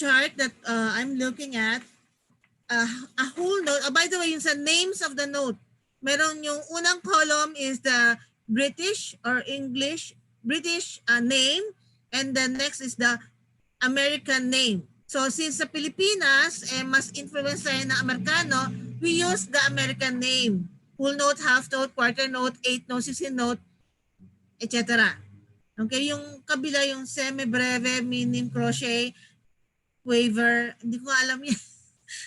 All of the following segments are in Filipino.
chart that I'm looking at, a whole note. Oh, by the way, yung sa names of the note, meron yung unang column is the British or English, British name, and the next is the American name. So since sa Pilipinas, mas influence tayo ng Amerikano, we use the American name. Whole note, half note, quarter note, eighth note, 16th note, etc. Okay, yung kabila, yung semi-breve, minim, crochet, waiver, hindi ko alam yan.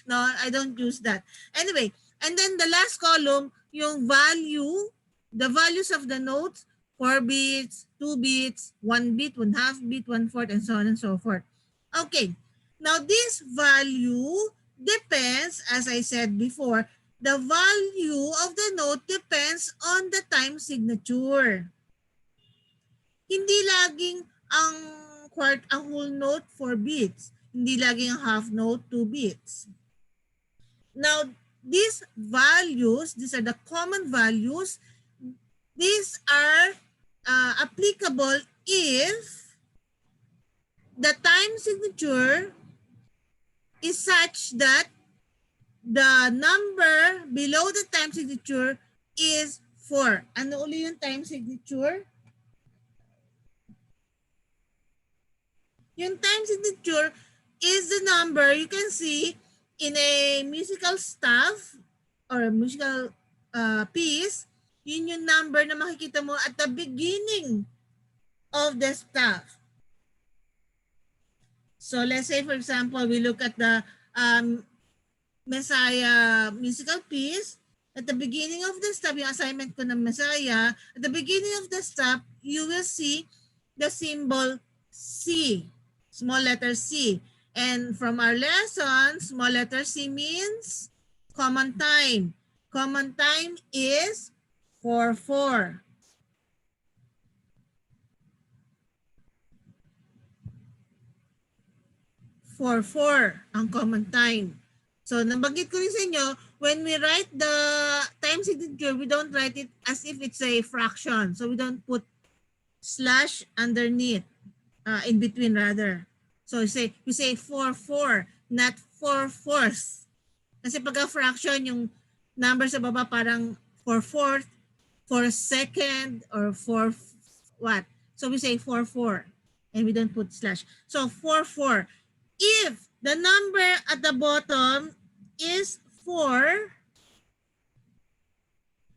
No, I don't use that. Anyway, and then the last column, yung value, the values of the notes, 4 beats, 2 beats, 1 beat, 1/2 beat, 1/4, and so on and so forth. Okay, now this value depends, as I said before, the value of the note depends on the time signature. Hindi laging ang whole note 4 beats. Hindi laging ang half note 2 beats. Now, these values, these are the common values. These are applicable if the time signature is such that the number below the time signature is 4. Ano uli yung time signature? Yung time signature is the number you can see in a musical staff or a musical piece. Yun yung number na makikita mo at the beginning of the staff. So let's say, for example, we look at the Messiah musical piece. At the beginning of the staff, yung assignment ko ng Messiah, at the beginning of the staff, you will see the symbol C. Small letter C. And from our lesson, small letter C means common time. Common time is 4/4. Ang common time. So, nabanggit ko rin sa inyo, when we write the time signature, we don't write it as if it's a fraction. So, we don't put slash underneath. In between rather. So you say 4/4, not 4/4. Kasi pag fraction, yung number sa baba parang 4/4, 4/2, or 4 what. So we say 4/4 and we don't put slash. So 4/4. If the number at the bottom is 4,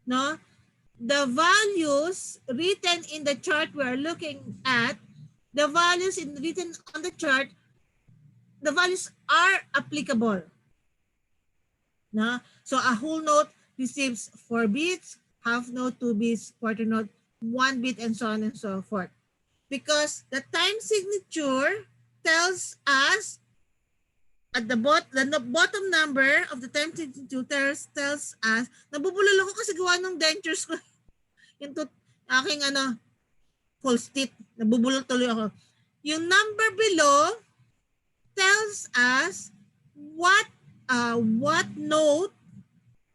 no, the values written in the chart we're looking at, the values written on the chart, the values are applicable. No? So a whole note receives 4 beats, half note 2 beats, quarter note 1 beat, and so on and so forth. Because the time signature tells us at the bottom number of the time signature tells us, nabubulol ako kasi gawa ng dentures ko. Yung aking false teeth, nabubulol tuloy ako. Yung number below tells us what note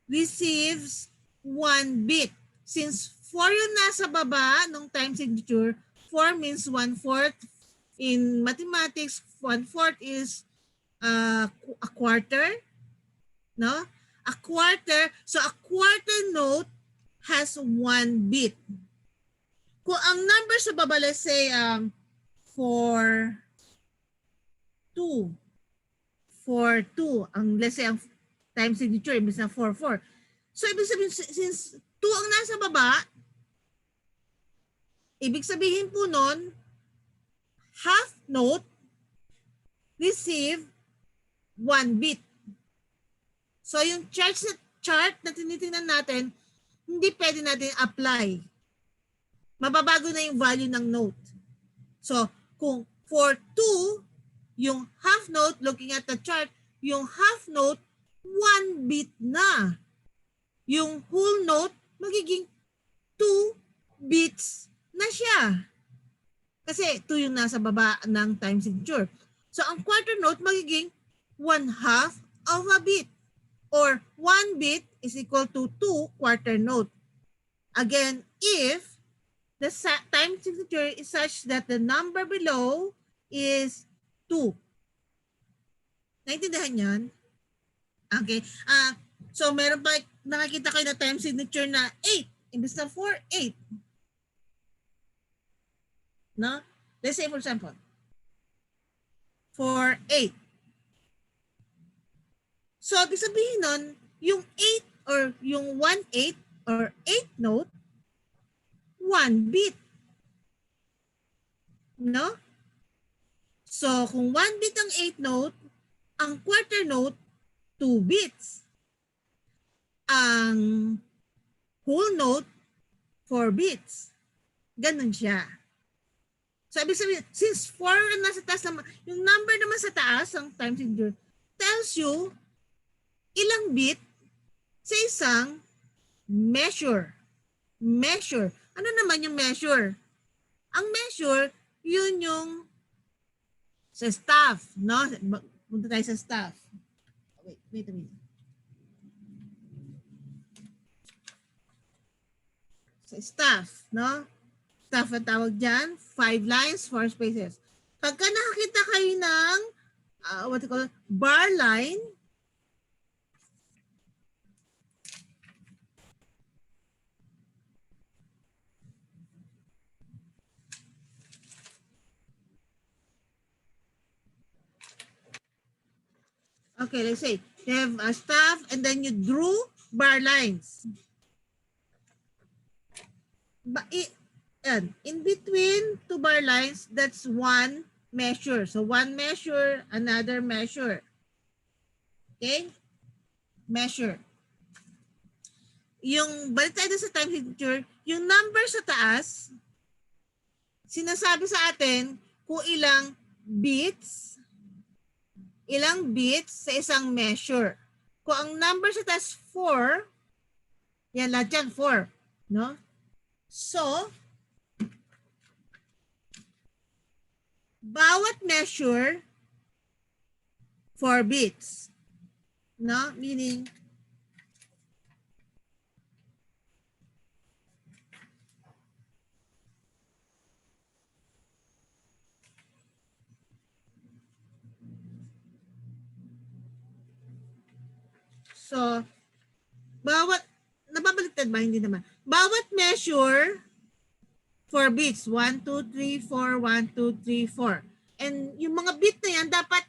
receives 1 beat. Since 4 yung nasa baba ng time signature, 4 means 1/4. In mathematics, 1/4 is a quarter, no? A quarter. So a quarter note has 1 beat. Kung ang number sa baba, let's say 4, 2. 4, 2. Let's say ang time signature, ibig na 4, 4. So ibig sabihin, since 2 ang nasa baba, ibig sabihin po nun, half note receive 1 beat. So yung chart na tinitingnan natin, hindi pwede natin apply. Mababago na yung value ng note. So, kung for 2, yung half note, looking at the chart, yung half note, 1 beat na. Yung whole note, magiging 2 beats na siya. Kasi 2 yung nasa baba ng time signature. So, ang quarter note, magiging 1/2 of a beat. Or 1 beat is equal to 2 quarter note. Again, if the time signature is such that the number below is 2. Naintindihan yan? Okay. So meron pa, nakakita kayo na time signature na 8. Imbes na 4, 8. No? Let's say for example, 4, 8. So, ibig sabihin nun, yung 8 or yung 1/8 or 8 note, 1 bit. No? So, kung 1 bit ang 8 note, ang quarter note, 2 bits. Ang whole note, 4 bits. Ganun siya. So, ibig sabihin, since 4 ang nasa taas naman, yung number naman sa taas, ang time signature, tells you ilang bit sa isang measure. Measure. Ano naman yung measure? Ang measure, yun yung sa staff, no? Punta tayo sa staff. Wait a minute. Sa staff, no? Staff ang tawag dyan, 5 lines, 4 spaces. Pagka nakakita kayo ng what you call bar line, okay, let's say you have a staff and then you drew bar lines. In between two bar lines, that's one measure. So one measure, another measure. Okay? Measure. Yung balik tayo sa time signature, yung number sa taas, sinasabi sa atin kung ilang bits sa isang measure. Kung ang number sa taas 4, yan lahat yan 4, no? So, bawat measure 4 bits, no? Meaning so, nababaliktad ba? Hindi naman. Bawat measure, 4 bits. 1, 2, 3, 4, 1, 2, 3, 4. And yung mga bit na yan, dapat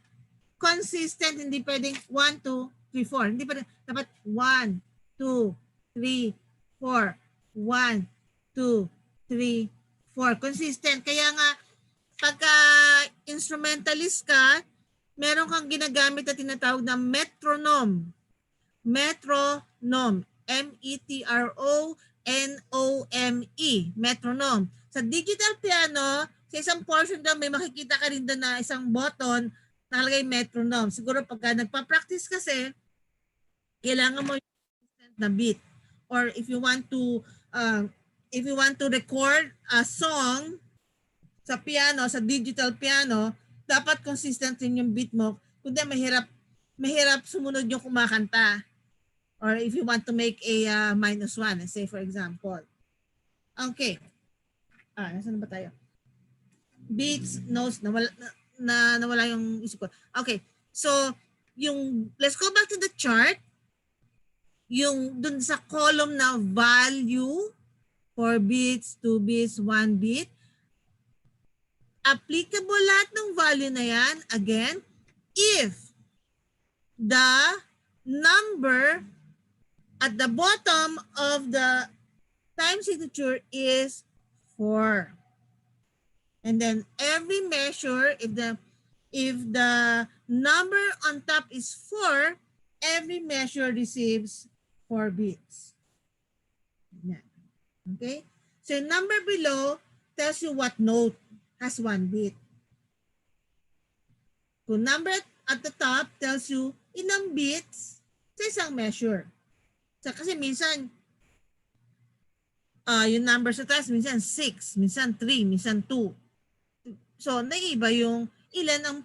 consistent. Hindi pwedeng 1, 2, 3, 4. Hindi pwedeng, dapat 1, 2, 3, 4. 1, 2, 3, 4. Consistent. Kaya nga, pagka instrumentalist ka, meron kang ginagamit na tinatawag na metronome. Metronome. M-E-T-R-O-N-O-M-E. Metronome. Sa digital piano, sa isang portion doon, may makikita ka rin doon na isang button nakalagay metronome. Siguro pagka nagpa-practice kasi, kailangan mo yung consistent na beat. Or if you want to record a song sa piano, sa digital piano, dapat consistent rin yung beat mo. Kundi mahirap sumunod yung kumakanta. Or if you want to make a -1, let's say for example. Okay. Nasaan ba tayo? Beats, notes, nawala yung isip ko. Okay. So, let's go back to the chart. Yung dun sa column na value, 4 bits, 2 bits, 1 bit. Applicable lahat ng value na yan, again, if the number at the bottom of the time signature is 4. And then every measure, if the number on top is 4, every measure receives 4 bits. Okay? So number below tells you what note has 1 bit. So number at the top tells you ilang bits sa isang measure. So, kasi minsan, yung number sa taas, minsan 6, minsan 3, minsan 2. So, naiiba yung ilang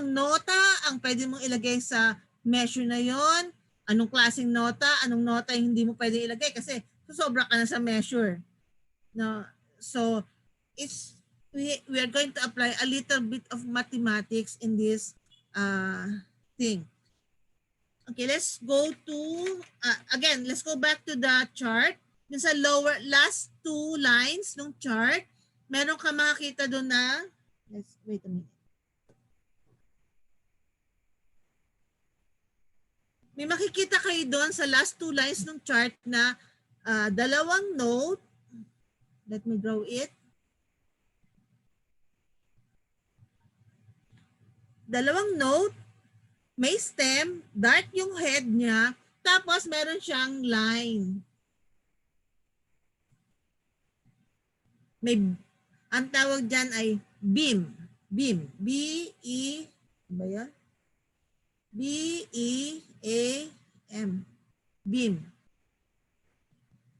nota ang pwede mong ilagay sa measure na yon, anong klaseng nota, anong nota yung hindi mo pwede ilagay kasi sobra ka na sa measure. No? So, we are going to apply a little bit of mathematics in this thing. Okay, let's go to, again, let's go back to the chart. Yung sa last two lines ng chart, meron ka makakita doon na, let's wait a minute. May makikita kayo doon sa last two lines ng chart na dalawang note. Let me draw it. Dalawang note, may stem, dark yung head niya, tapos meron siyang line. Ang tawag dyan ay beam. Beam. B-E, ba yan? B-E-A-M. Beam.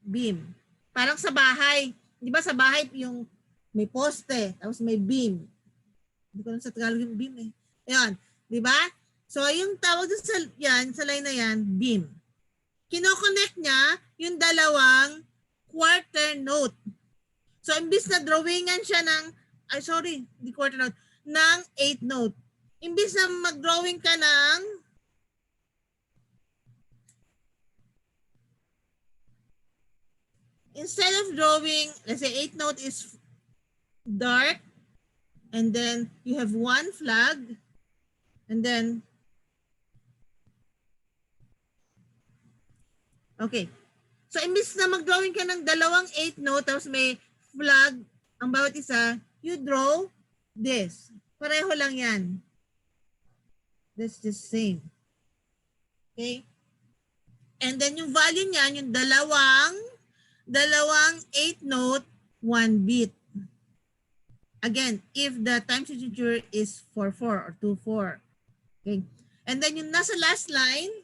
Beam. Parang sa bahay. Di ba sa bahay yung may poste, tapos may beam. Hindi ko lang sa Tagalog yung beam eh. Ayan. Di ba? So, yung tawag sa line na yan, beam. Kinoconnect niya yung dalawang quarter note. So, imbis na drawingan siya ng, di quarter note, ng 8 note. Imbis na mag-drawing ka ng instead of drawing, let's say 8 note is dark, and then you have one flag, and then, okay. So, imbis na mag-drawing ka ng dalawang 8 note, tapos may flag, ang bawat isa, you draw this. Pareho lang yan. That's just same. Okay? And then yung value niyan, yung dalawang 8 note, 1 beat. Again, if the time signature is 4-4 or 2-4. Okay? And then yung nasa last line,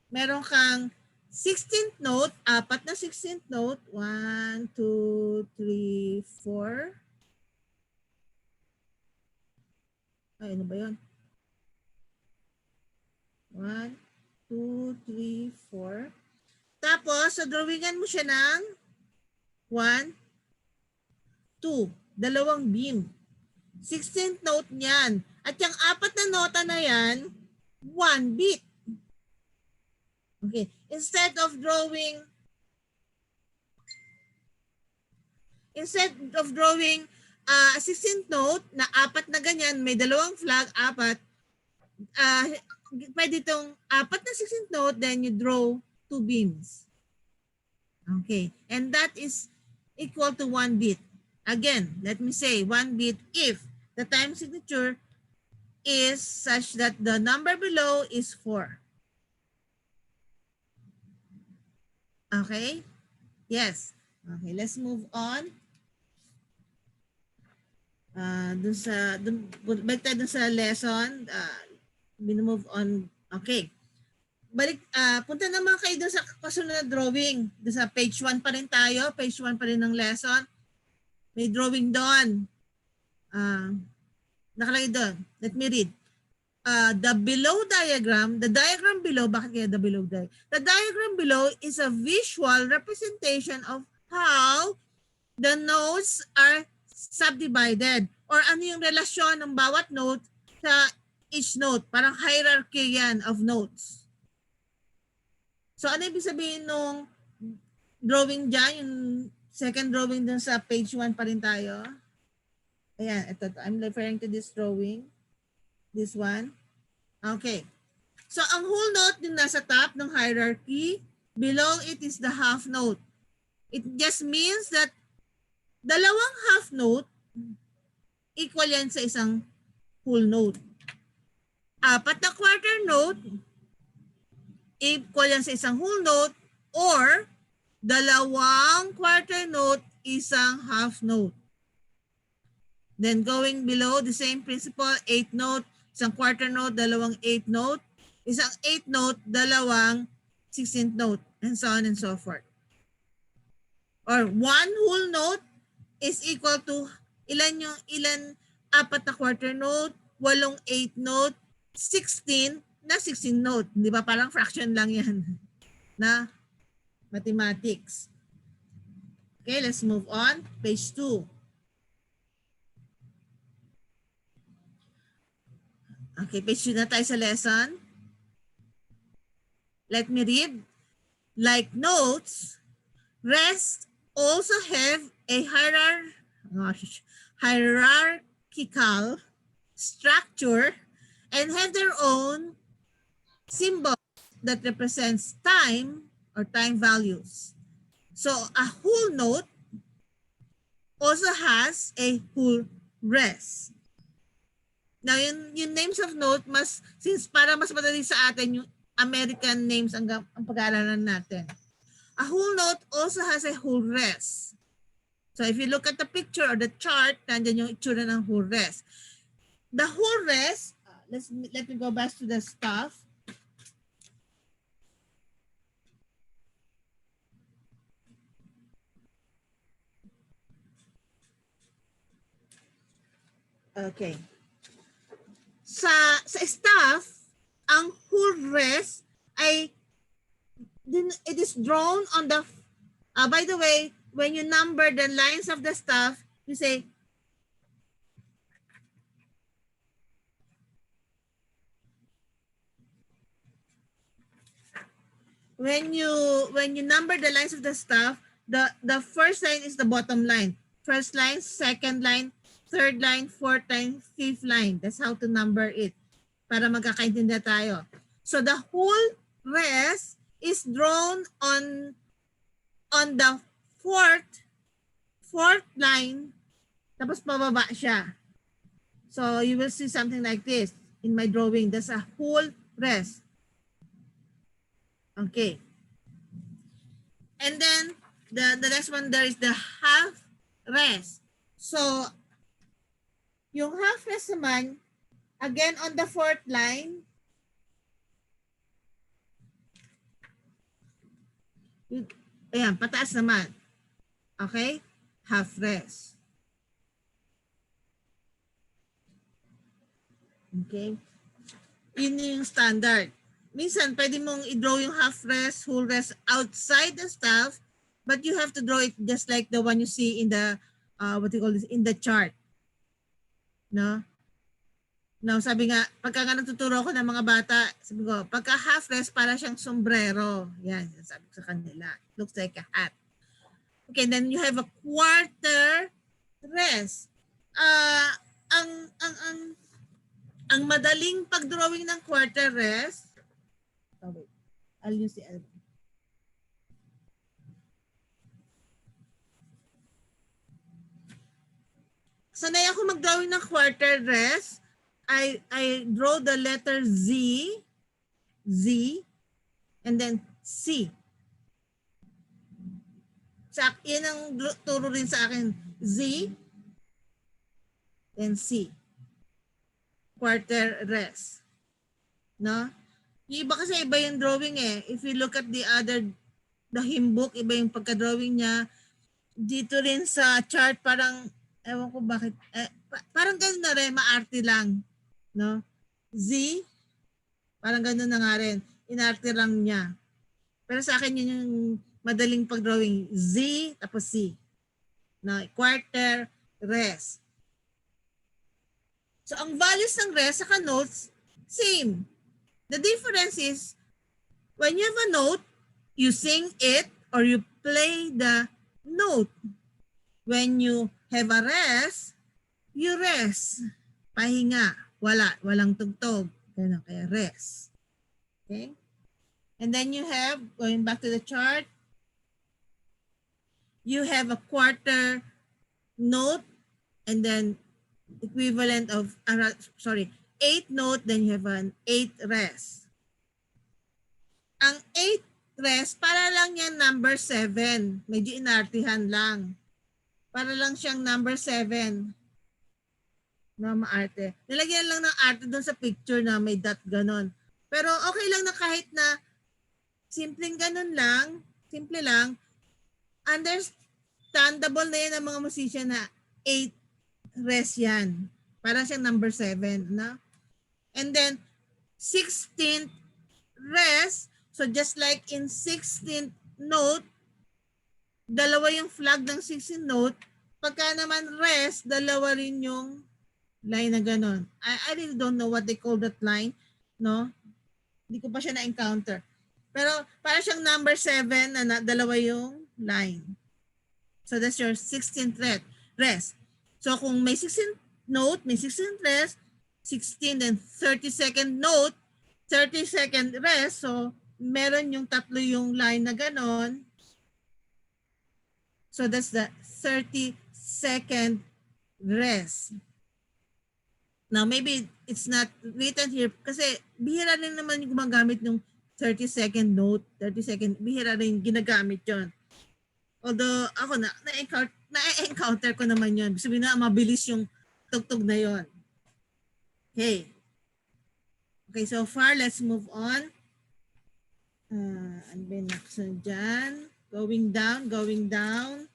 meron kang 16th note, apat na 16th note, 1, 2, 3, 4. Ay, ano ba yun? 1, 2, 3, 4. Tapos, so drawingan mo siya ng 1, 2. Dalawang beam. 16th note niyan. At yung apat na nota na yan, 1 beat. Okay. Instead of drawing a 16th note na apat na ganyan, may dalawang flag, apat, pwede itong apat na 16th note, then you draw 2 beams. Okay. And that is equal to 1 beat. Again, let me say 1 beat if the time signature is such that the number below is 4. Okay? Yes. Okay, let's move on. Balik tayo dun sa lesson. Move on. Okay. Punta naman kayo dun sa kasunod na drawing. Dun sa page 1 pa rin tayo. Page 1 pa rin ng lesson. May drawing doon. Nakalagay doon. Let me read. The below diagram, the diagram below, bakit kaya the below diagram? The diagram below is a visual representation of how the notes are subdivided or ano yung relasyon ng bawat note sa each note. Parang hierarchy yan of notes. So ano ibig sabihin nung drawing dyan, yung second drawing dun sa page 1 pa rin tayo? Ayan, ito. I'm referring to this drawing. This one. Okay. So ang whole note din nasa top ng hierarchy. Below it is the half note. It just means that dalawang half note equal yan sa isang whole note. Apat na quarter note equal yan sa isang whole note, or dalawang quarter note, isang half note. Then going below, the same principle, 8 note, isang quarter note, dalawang 8 note, isang 8 note, dalawang 16th note, and so on and so forth. Or one whole note is equal to ilan apat na quarter note, 8 8 note, 16 na 16 note. Di ba? Parang fraction lang yan na mathematics. Okay, let's move on. Page 2. Okay, page 2 na tayo sa lesson. Let me read. Like notes, rests also have a hierarchical structure and have their own symbol that represents time or time values. So a whole note also has a whole rest. Now, yung names of note, since para mas madali sa atin, yung American names ang pag-aaralan natin. A whole note also has a whole rest. So if you look at the picture or the chart, nandiyan yung itsura ng whole rest. The whole rest, let me go back to the stuff. Okay. Sa staff, ang whole rest ay it is drawn on the by the way, when you number the lines of the staff, you say when you number the lines of the staff, the first line is the bottom line. First line, second line, third line, fourth line, fifth line. That's how to number it para magkakaintindihan tayo. So the whole rest is drawn on the fourth line, tapos pababa siya. So you will see something like this in my drawing. There's a whole rest. Okay. And then the next one there is the half rest. So yung half rest naman, again on the fourth line, ayan, pataas naman. Okay? Half rest. Okay? Yun yung standard. Minsan, pwede mong i-draw yung half rest, whole rest outside the staff, but you have to draw it just like the one you see in the, in the chart. No? Now, sabi nga, pagka nga nagtuturo ko ng mga bata, sabi ko, pagka half rest, para siyang sombrero. Yan, sabi ko sa kanila. Looks like a hat. Okay, then you have a quarter rest. Ang madaling pagdrawing ng quarter rest, wait, I'll use the elbow. Sanay ako mag-drawing ng quarter rest. I draw the letter Z, and then C. Yan ang turo rin sa akin. Z, then C. Quarter rest. No? Yung iba kasi iba yung drawing eh. If you look at the hymn book, iba yung pagka-drawing niya. Dito rin sa chart, parang, ewan ko bakit, parang ganun na rin, maarte lang. No? Z, parang ganun na nga rin. Inarte lang niya. Pero sa akin yun yung madaling pag-drawing. Z, tapos C. No? Quarter, rest. So, ang values ng rest sa notes, same. The difference is, when you have a note, you sing it or you play the note. When you have a rest, you rest. Pahinga. Walang tugtog. Kaya rest. Okay? And then you have, going back to the chart, you have a quarter note and then equivalent of, 8 note, then you have an 8 rest. Ang 8 rest, para lang yan number 7. Medyo inartihan lang. Para lang siyang number 7. Na maarte. Nilagyan lang ng arte doon sa picture na may dot ganon. Pero okay lang na kahit na simpleng ganon lang, simple lang, understandable na yan ng mga musician na 8 rest yan. Para siyang number 7. No? And then, 16th rest. So just like in 16th note, dalawa yung flag ng 16th note. Pagka naman rest, dalawa rin yung Line na ganon. I really don't know what they call that line, no? Hindi ko pa siya na-encounter. Pero para siyang number 7 na dalawa yung line. So that's your 16th rest. So kung may 16th note, may 16th rest, 16 and 32nd note, 32nd rest. So meron yung tatlo yung line na ganon. So that's the 32nd rest. Now, maybe it's not written here kasi bihira rin naman yung gumagamit ng 30-second note, 30-second, bihira rin ginagamit yon. Although, ako na-encounter ko naman yon. Sabihin na, mabilis yung tugtog na yon. Okay. Okay, so far, let's move on. Ano ba yung next dyan? Going down.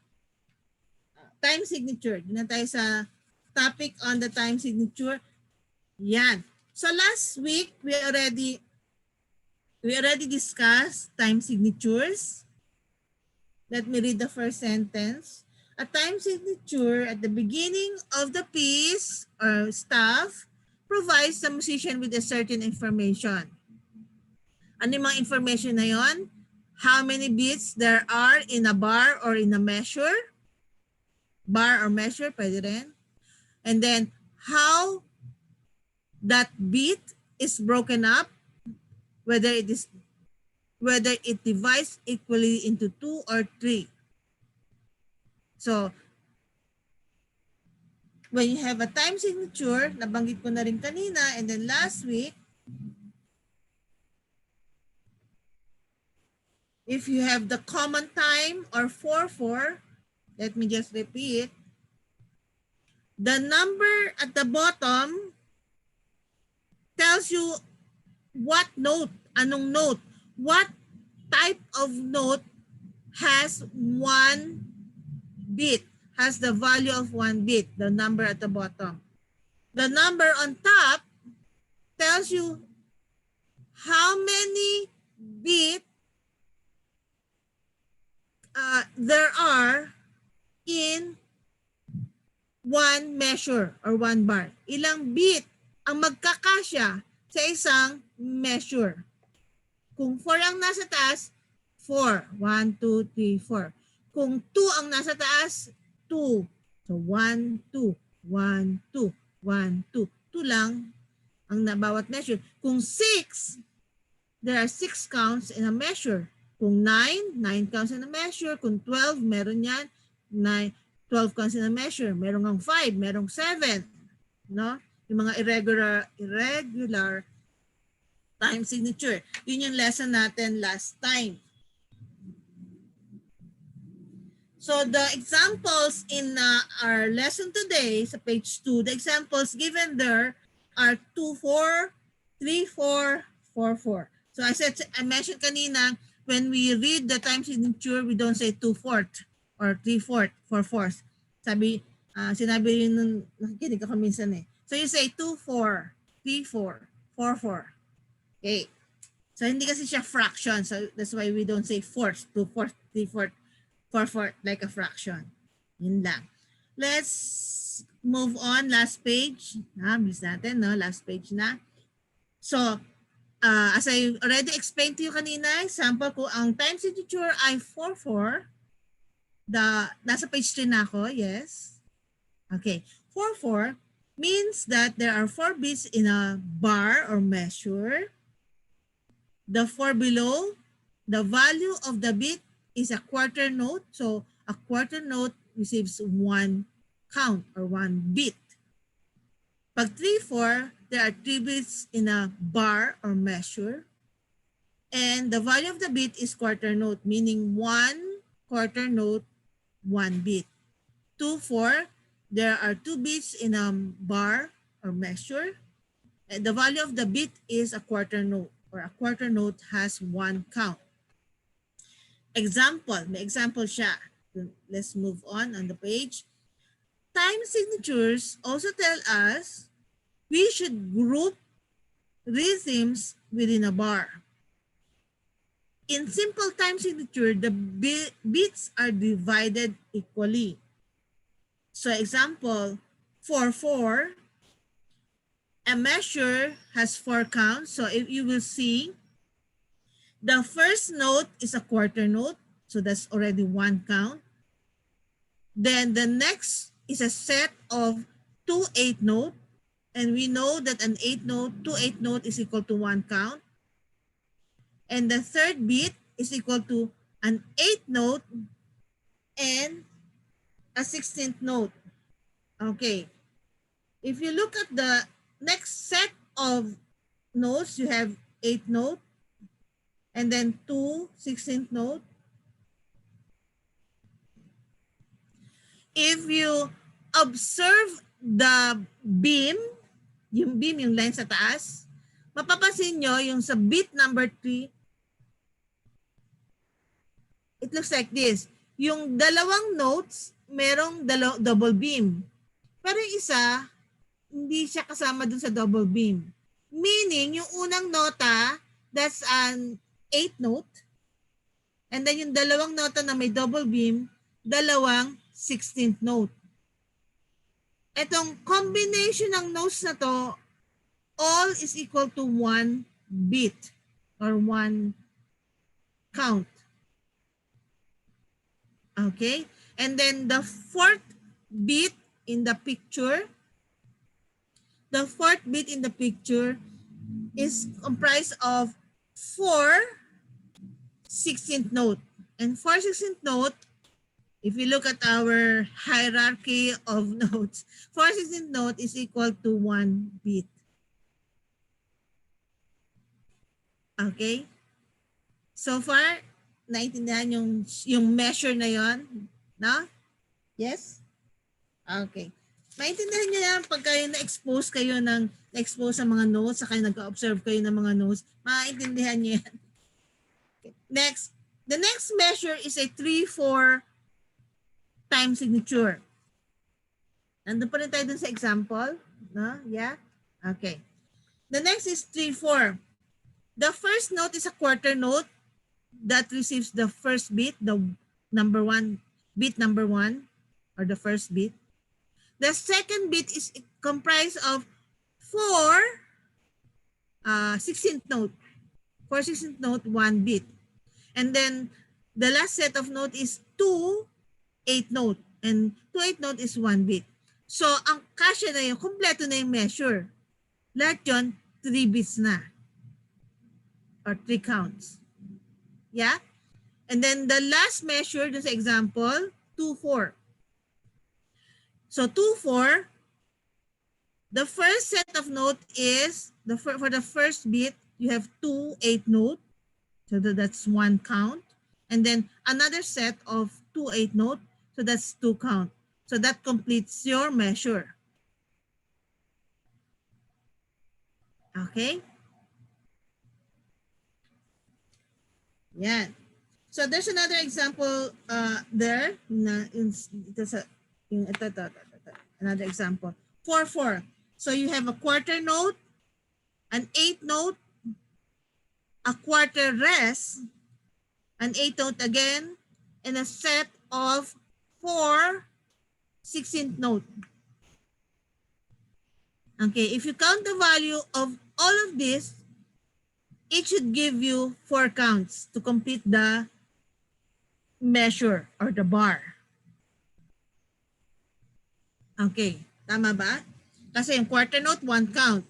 Time signature. Doon na tayo sa topic on the time signature. Yan. So last week, we already discussed time signatures. Let me read the first sentence. A time signature at the beginning of the piece or staff provides the musician with a certain information. Ano yung mga information na yon? How many beats there are in a bar or in a measure? Bar or measure, pwede rin. And then, how that beat is broken up, whether it divides equally into 2 or 3. So, when you have a time signature, nabanggit ko na rin kanina, and then last week, if you have the common time or 4/4, let me just repeat, the number at the bottom tells you what note, anong note, what type of note has 1 bit, has the value of 1 bit, the number at the bottom. The number on top tells you how many bit there are in 1 measure or 1 bar. Ilang bit ang magkakasya sa isang measure. Kung 4 ang nasa taas, 4. 1, 2, 3, 4. Kung 2 ang nasa taas, 2. So 1, 2, 1, 2, 1, 2. 2 lang ang bawat measure. Kung 6, there are 6 counts in a measure. Kung 9, 9 counts in a measure. Kung 12, meron yan. 12 counts in a measure. Meron ng 5, merong 7. No? Yung mga irregular time signature. Yun yung lesson natin last time. So the examples in our lesson today, sa page 2, the examples given there are 2/4, 3/4, 4/4. So I mentioned kanina, when we read the time signature, we don't say 2/4 or 3/4, 4/4. Sinabi rin nung nakikinig ako minsan eh. So you say 2/4, 3/4, 4/4. Okay. So hindi kasi siya fraction. So that's why we don't say fourth, 2/4, 3/4, 4/4 like a fraction. Yun lang. Let's move on. Last page. Bilis natin, no? Last page na. So, as I already explained to you kanina, example ko, ang time signature ay 4/4. Nasa page 3 na ako, yes. Okay. 4/4 means that there are 4 beats in a bar or measure. The 4 below, the value of the beat is a quarter note. So a quarter note receives 1 count or 1 beat. Pag 3/4, there are 3 beats in a bar or measure. And the value of the beat is quarter note, meaning 1 quarter note, 1 beat. 2/4, there are 2 beats in a bar or measure. And the value of the beat is a quarter note, or a quarter note has 1 count. Example, may example siya. Let's move on the page. Time signatures also tell us we should group rhythms within a bar. In simple time signature, the beats are divided equally. So example, 4/4, a measure has 4 counts. So if you will see, the first note is a quarter note. So that's already 1 count. Then the next is a set of 2/8 note. And we know that an 8 note, 2/8 note is equal to 1 count. And the third beat is equal to an 8 note and a 16th note. Okay. If you look at the next set of notes, you have 8 note and then 2 16th note. If you observe the beam, yung line sa taas, mapapansin nyo yung sa beat number 3, it looks like this. Yung dalawang notes, merong double beam. Pero yung isa, hindi siya kasama dun sa double beam. Meaning, yung unang nota, that's an 8 note. And then yung dalawang nota na may double beam, dalawang 16th note. Itong combination ng notes na to, all is equal to 1 beat or 1 count. Okay? And then the fourth beat in the picture, is comprised of 4 16th note. And 4 16th note, if you look at our hierarchy of notes, 4 16th note is equal to 1 beat. Okay? So far, naintindihan yung measure na yon, no? Yes? Okay. Maintindihan niyo yan pag kayo na-expose sa mga notes, saka nag-observe kayo ng mga notes, maintindihan niyo yan. Okay. Next, the next measure is a 3/4 time signature. Nandun pa rin tayo dun sa example, no? Yeah? Okay. The next is 3/4. The first note is a quarter note that receives the first beat, the beat number 1, or the first beat. The second beat is comprised of 4 16th note. 4 16th note, 1 beat. And then the last set of note is 2 8 note. And 2 8 note is 1 beat. So ang kasya na yun, kompleto na yung measure. Lahat yun, 3 beats na. Or 3 counts. Yeah? And then the last measure, dun sa example, 2/4. So 2/4, the first set of note is, for the first beat, you have 2 8 note. So that's 1 count. And then another set of 2 8 note. So that's 2 count. So that completes your measure. Okay? Yan. So there's another example there. Another example. 4/4. So you have a quarter note, an 8 note, a quarter rest, an 8 note again, and a set of 4 16th note. Okay, if you count the value of all of this, it should give you 4 counts to complete the measure or the bar. Okay, tama ba? Kasi yung quarter note, 1 count.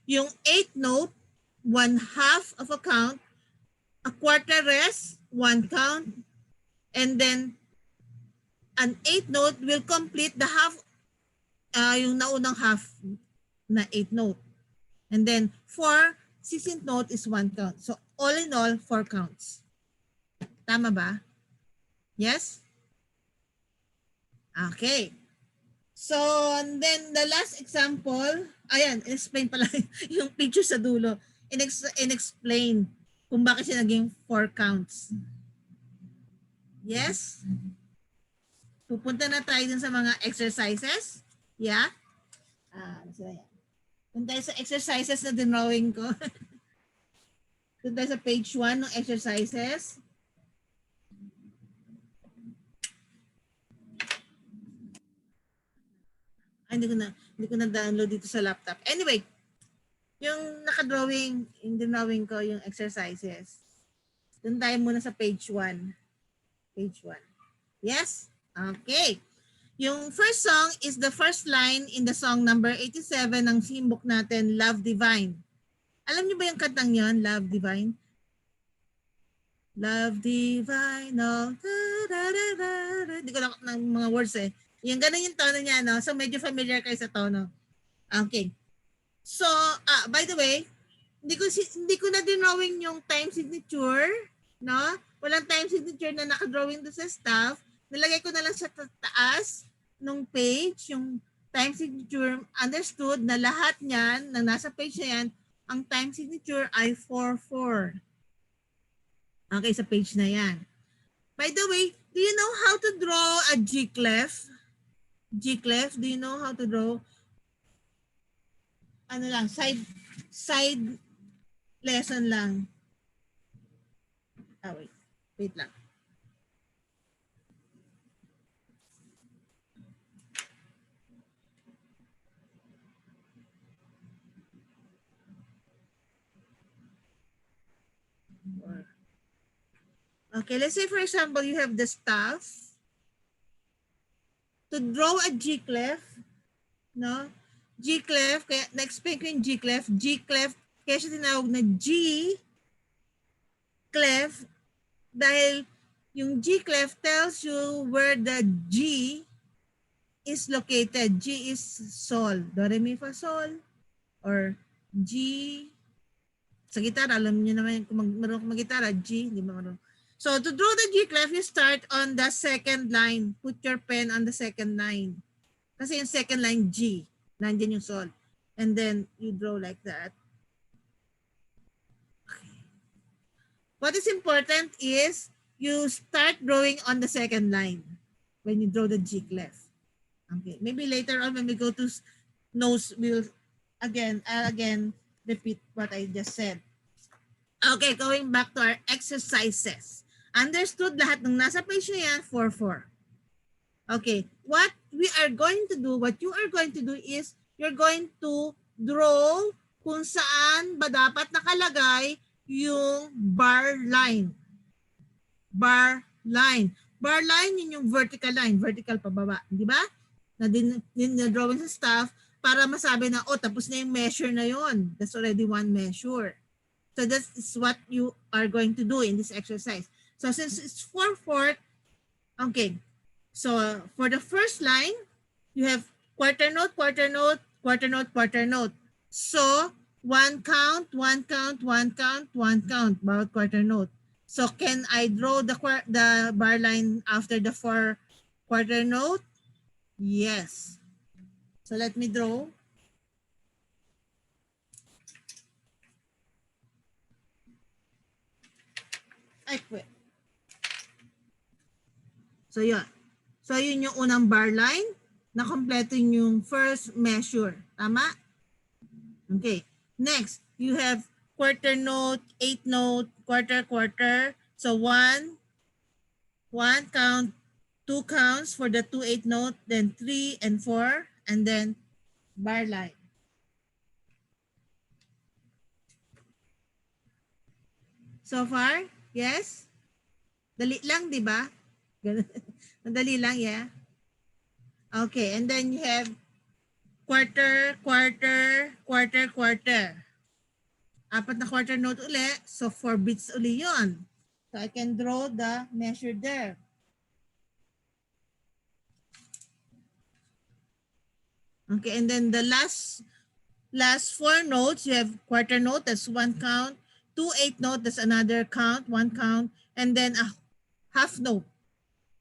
Yung 8 note, 1/2 of a count. A quarter rest, 1 count. And then, an 8 note will complete the half, yung naunang half na 8 note. And then, 4 16th note is 1 count. So, all in all, 4 counts. Tama ba? Yes? Okay. So, and then the last example, ayan, explain pala yung picture sa dulo. In-explain kung bakit siya naging 4 counts. Yes? Pupunta na tayo dun sa mga exercises. Yeah? Ano sila yan? Dun tayo sa exercises na dinrawing ko. Dun tayo sa page 1 ng exercises. Ay, hindi ko na download dito sa laptop. Anyway, Yung naka-drawing, yung dinawing ko, yung exercises. Doon tayo muna sa page 1. Page 1. Yes? Okay. Yung first song is the first line in the song number 87 ng hymnbook natin, Love Divine. Alam niyo ba yung kantang yon, Love Divine? Love Divine, no? Hindi ko lang ng mga words eh. Yung ganun yung tono niya, no? So medyo familiar kayo sa tono. Okay. So, by the way, hindi ko na dinrawing yung time signature, no? Walang time signature na naka-drawing doon sa staff. Nilagay ko na lang sa taas nung page, yung time signature, understood na lahat niyan, na nasa page na yan, ang time signature ay 4-4. Okay, sa page na yan. By the way, do you know how to draw a G-clef? G-clef, do you know how to draw? Ano lang, side lesson lang. Wait lang. Okay, let's say for example, you have the staff. To draw a G-clef, no? G-clef, kaya na-explain ko yung G-clef. G-clef, kaya siya tinawag na G-clef dahil yung G-clef tells you where the G is located. G is sol. Do, re, mi, fa, sol. Or G. Sa gitara, alam niyo naman kung marunong mag-gitara, G, hindi ba marunong. So to draw the G-clef, you start on the second line. Put your pen on the second line. Kasi yung second line, G. Nandiyan yung sol. And then you draw like that. Okay. What is important is you start drawing on the second line when you draw the G-clef. Okay. Maybe later on when we go to notes, we'll again repeat what I just said. Okay, going back to our exercises. Understood lahat ng nasa page na yan, 4-4. Okay, what you are going to do is you're going to draw kung saan ba dapat nakalagay yung bar line. Bar line. Bar line, yun yung vertical line. Vertical pababa, di ba? Na drawing sa staff para masabi na, tapos na yung measure na yon. That's already one measure. So that is what you are going to do in this exercise. So since it's 4-4, okay. So for the first line, you have quarter note, quarter note, quarter note, quarter note. So one count, one count, one count, one count, bawat quarter note. So can I draw the bar line after the 4 quarter note? Yes. So let me draw. Ay, wait. So yun. So yun yung unang bar line na kompleto yung first measure. Tama? Okay. Next, you have quarter note, 8 note, quarter, quarter. So one count, 2 counts for the 2/8 note, then 3 and 4, and then bar line. So far? Yes? Dali lang, di ba? Madali lang, yeah? Okay, and then you have quarter, quarter, quarter, quarter. 4 na quarter note uli, so 4 beats uli yun. So I can draw the measure there. Okay, and then the last 4 notes, you have quarter note, that's 1 count, 2/8 note, that's another count, 1 count, and then a half note.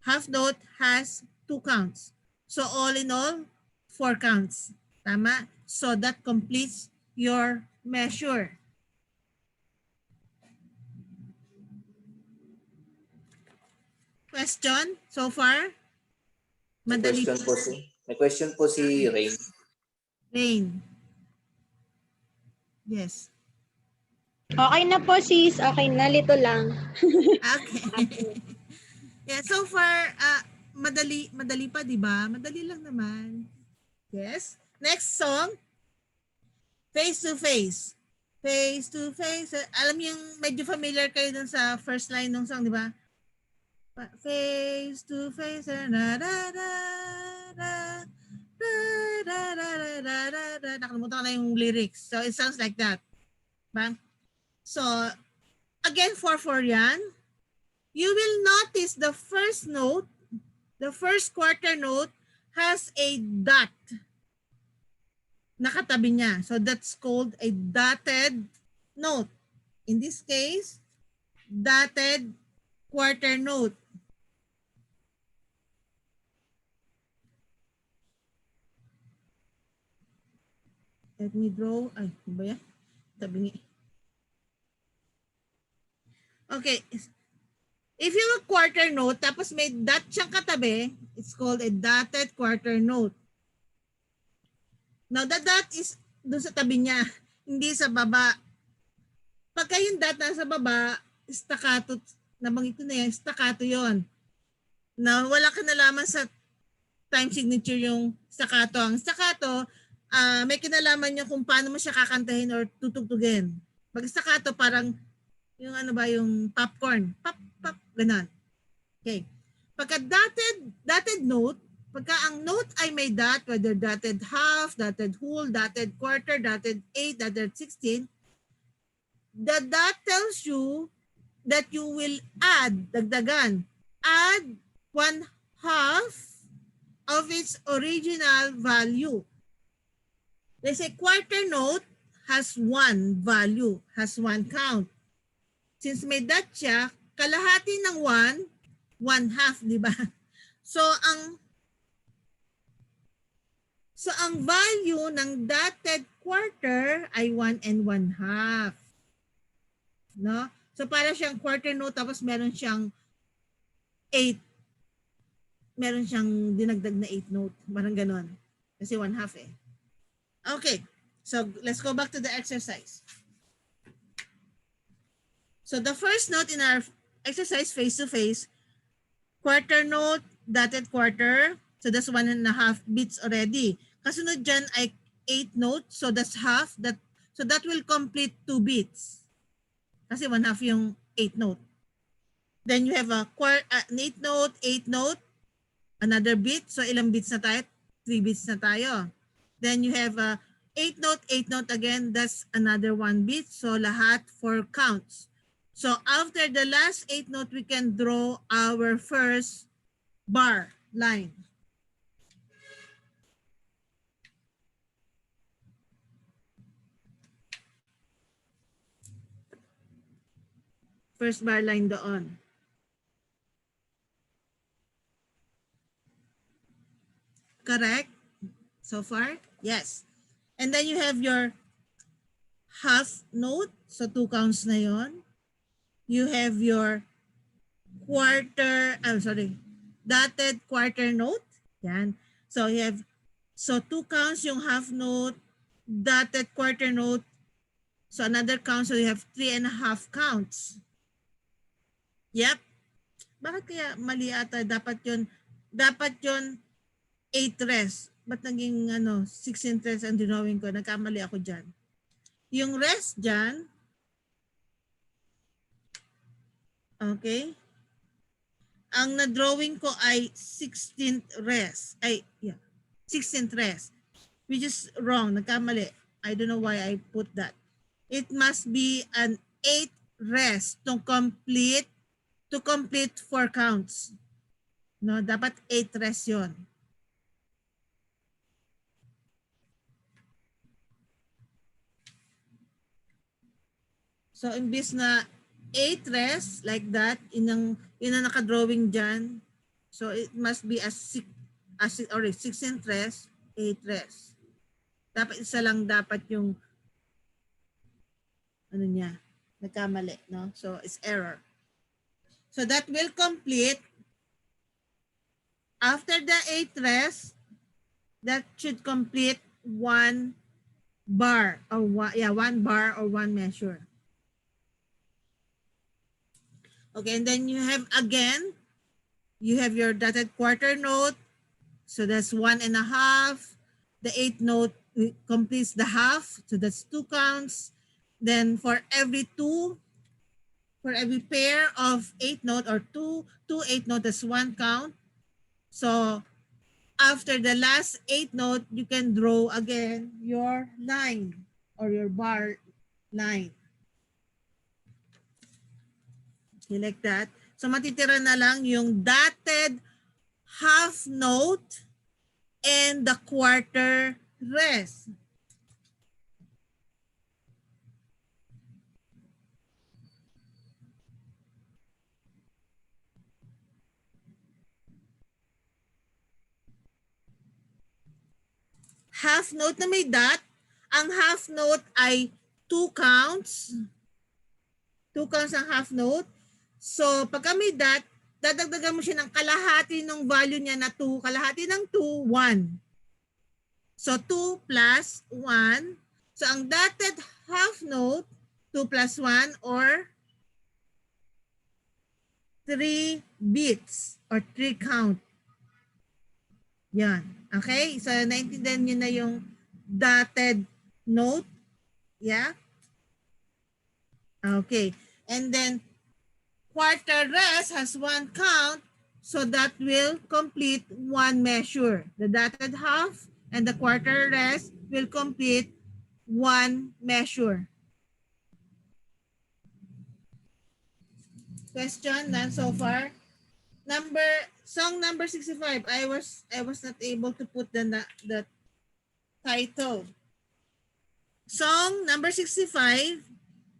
Half note has 2 counts. So all in all, 4 counts. Tama? So that completes your measure. Question so far? Madali. May question po si Rain. Rain. Yes. Okay na po sis, okay na, lito lang. Okay. Yeah, so far, madali pa, di ba? Madali lang naman. Yes. Next song, Face to Face. Face to face. Alam niyo yung medyo familiar kayo dun sa first line ng song, di ba? Face to face. Nakalimutan ko na yung lyrics. So it sounds like that. Ba? So again, 4/4 yan. You will notice the first note, the first quarter note has a dot nakatabi niya. So that's called a dotted note. In this case, dotted quarter note. Let me draw. Ay, ano ba yan? Tabi. Okay. If you have a quarter note, tapos may dot siyang katabi, it's called a dotted quarter note. Now, the dot is doon sa tabi niya, hindi sa baba. Pagka yung dot nasa baba, staccato, nabanggit ko na yan, staccato yon. Na wala ka nalaman sa time signature yung staccato. Ang staccato, may kinalaman niya kung paano mo siya kakantahin or tutugtugin. Pag staccato, parang yung ano ba, yung popcorn. Pop, pop, ganun. Okay. Pagka dotted note, pagka ang note ay may dot, whether dotted half, dotted whole, dotted quarter, dotted 8, dotted 16, the dot tells you that you will add, dagdagan, add 1/2 of its original value. Let's say quarter note has 1 value, has 1 count. Since may dot siya, kalahati ng 1, 1/2, di ba? So ang value ng dotted quarter ay 1 and 1/2. No? So para siyang quarter note tapos meron siyang 8. Meron siyang dinagdag na 8 note. Parang ganon. Kasi 1/2 eh. Okay. So let's go back to the exercise. So the first note in our exercise face-to-face, quarter note, dotted quarter. So that's 1.5 beats already. Kasunod dyan ay 8 notes. So that's half. So that will complete 2 beats. Kasi 1/2 yung 8 note. Then you have an 8 note, 8 note, another beat. So ilang beats na tayo? 3 beats na tayo. Then you have a 8 note again. That's another 1 beat. So lahat 4 counts. So after the last 8 note, we can draw our first bar line. First bar line doon. Correct? So far? Yes. And then you have your half note. So 2 counts na yon. You have your dotted quarter note. Yan. So you have, 2 counts yung half note, dotted quarter note. So another count, so you have 3.5 counts. Yep. Bakit kaya mali ata? Dapat yon 8 rest. Ba't naging 16 rest ang drawing ko? Nagkamali ako dyan. Yung rest dyan, okay, ang na-drawing ko ay 16th rest. 16th rest. Which is wrong. Nagkamali. I don't know why I put that. It must be an 8 rest to complete 4 counts. No, dapat 8 rest yon. So imbis na 8 rest like that, yun ang naka-drawing dyan. So it must be a 16th rest, 8 rest. Dapat isa lang dapat yung niya, nagkamali, no? So it's error. So that will complete after the 8 rest, that should complete 1 bar or 1 bar or 1 measure. Okay, and then you have again, you have your dotted quarter note. So that's 1.5. The 8 note completes the half. So that's 2 counts. Then for every pair of 8 note or two 8 note, that's 1 count. So after the last 8 note, you can draw again your line or your bar line. Okay, like that. So matitira na lang yung dotted half note and the quarter rest. Half note na may dot, ang half note ay 2 counts. 2 counts ang half note. So, pagka may dot, dadagdagan mo siya ng kalahati ng value niya na 2. Kalahati ng 2, 1. So, 2 plus 1. So, ang dotted half note, 2 plus 1 or 3 bits or 3 count. Yan. Okay? So, naintindihan nyo na yung dotted note. Yeah? Okay. And then, quarter rest has 1 count, so that will complete 1 measure. The dotted half and the quarter rest will complete 1 measure. Question none so far. Song number 65. I was not able to put the title. Song number 65.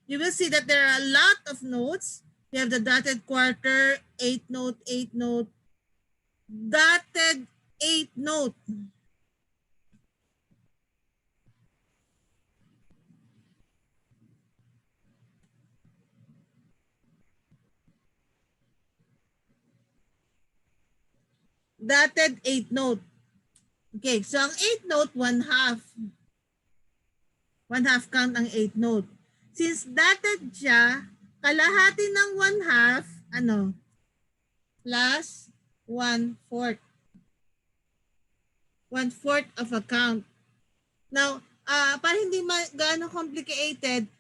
You will see that there are a lot of notes. You have the dotted quarter, 8 note, 8 note, dotted 8 note. Dotted 8 note. Okay, so ang 8 note, 1/2. 1/2 count ang 8 note. Since dotted siya, kalahati ng 1/2, plus 1/4. 1/4 of a count. Now, para hindi gaano complicated,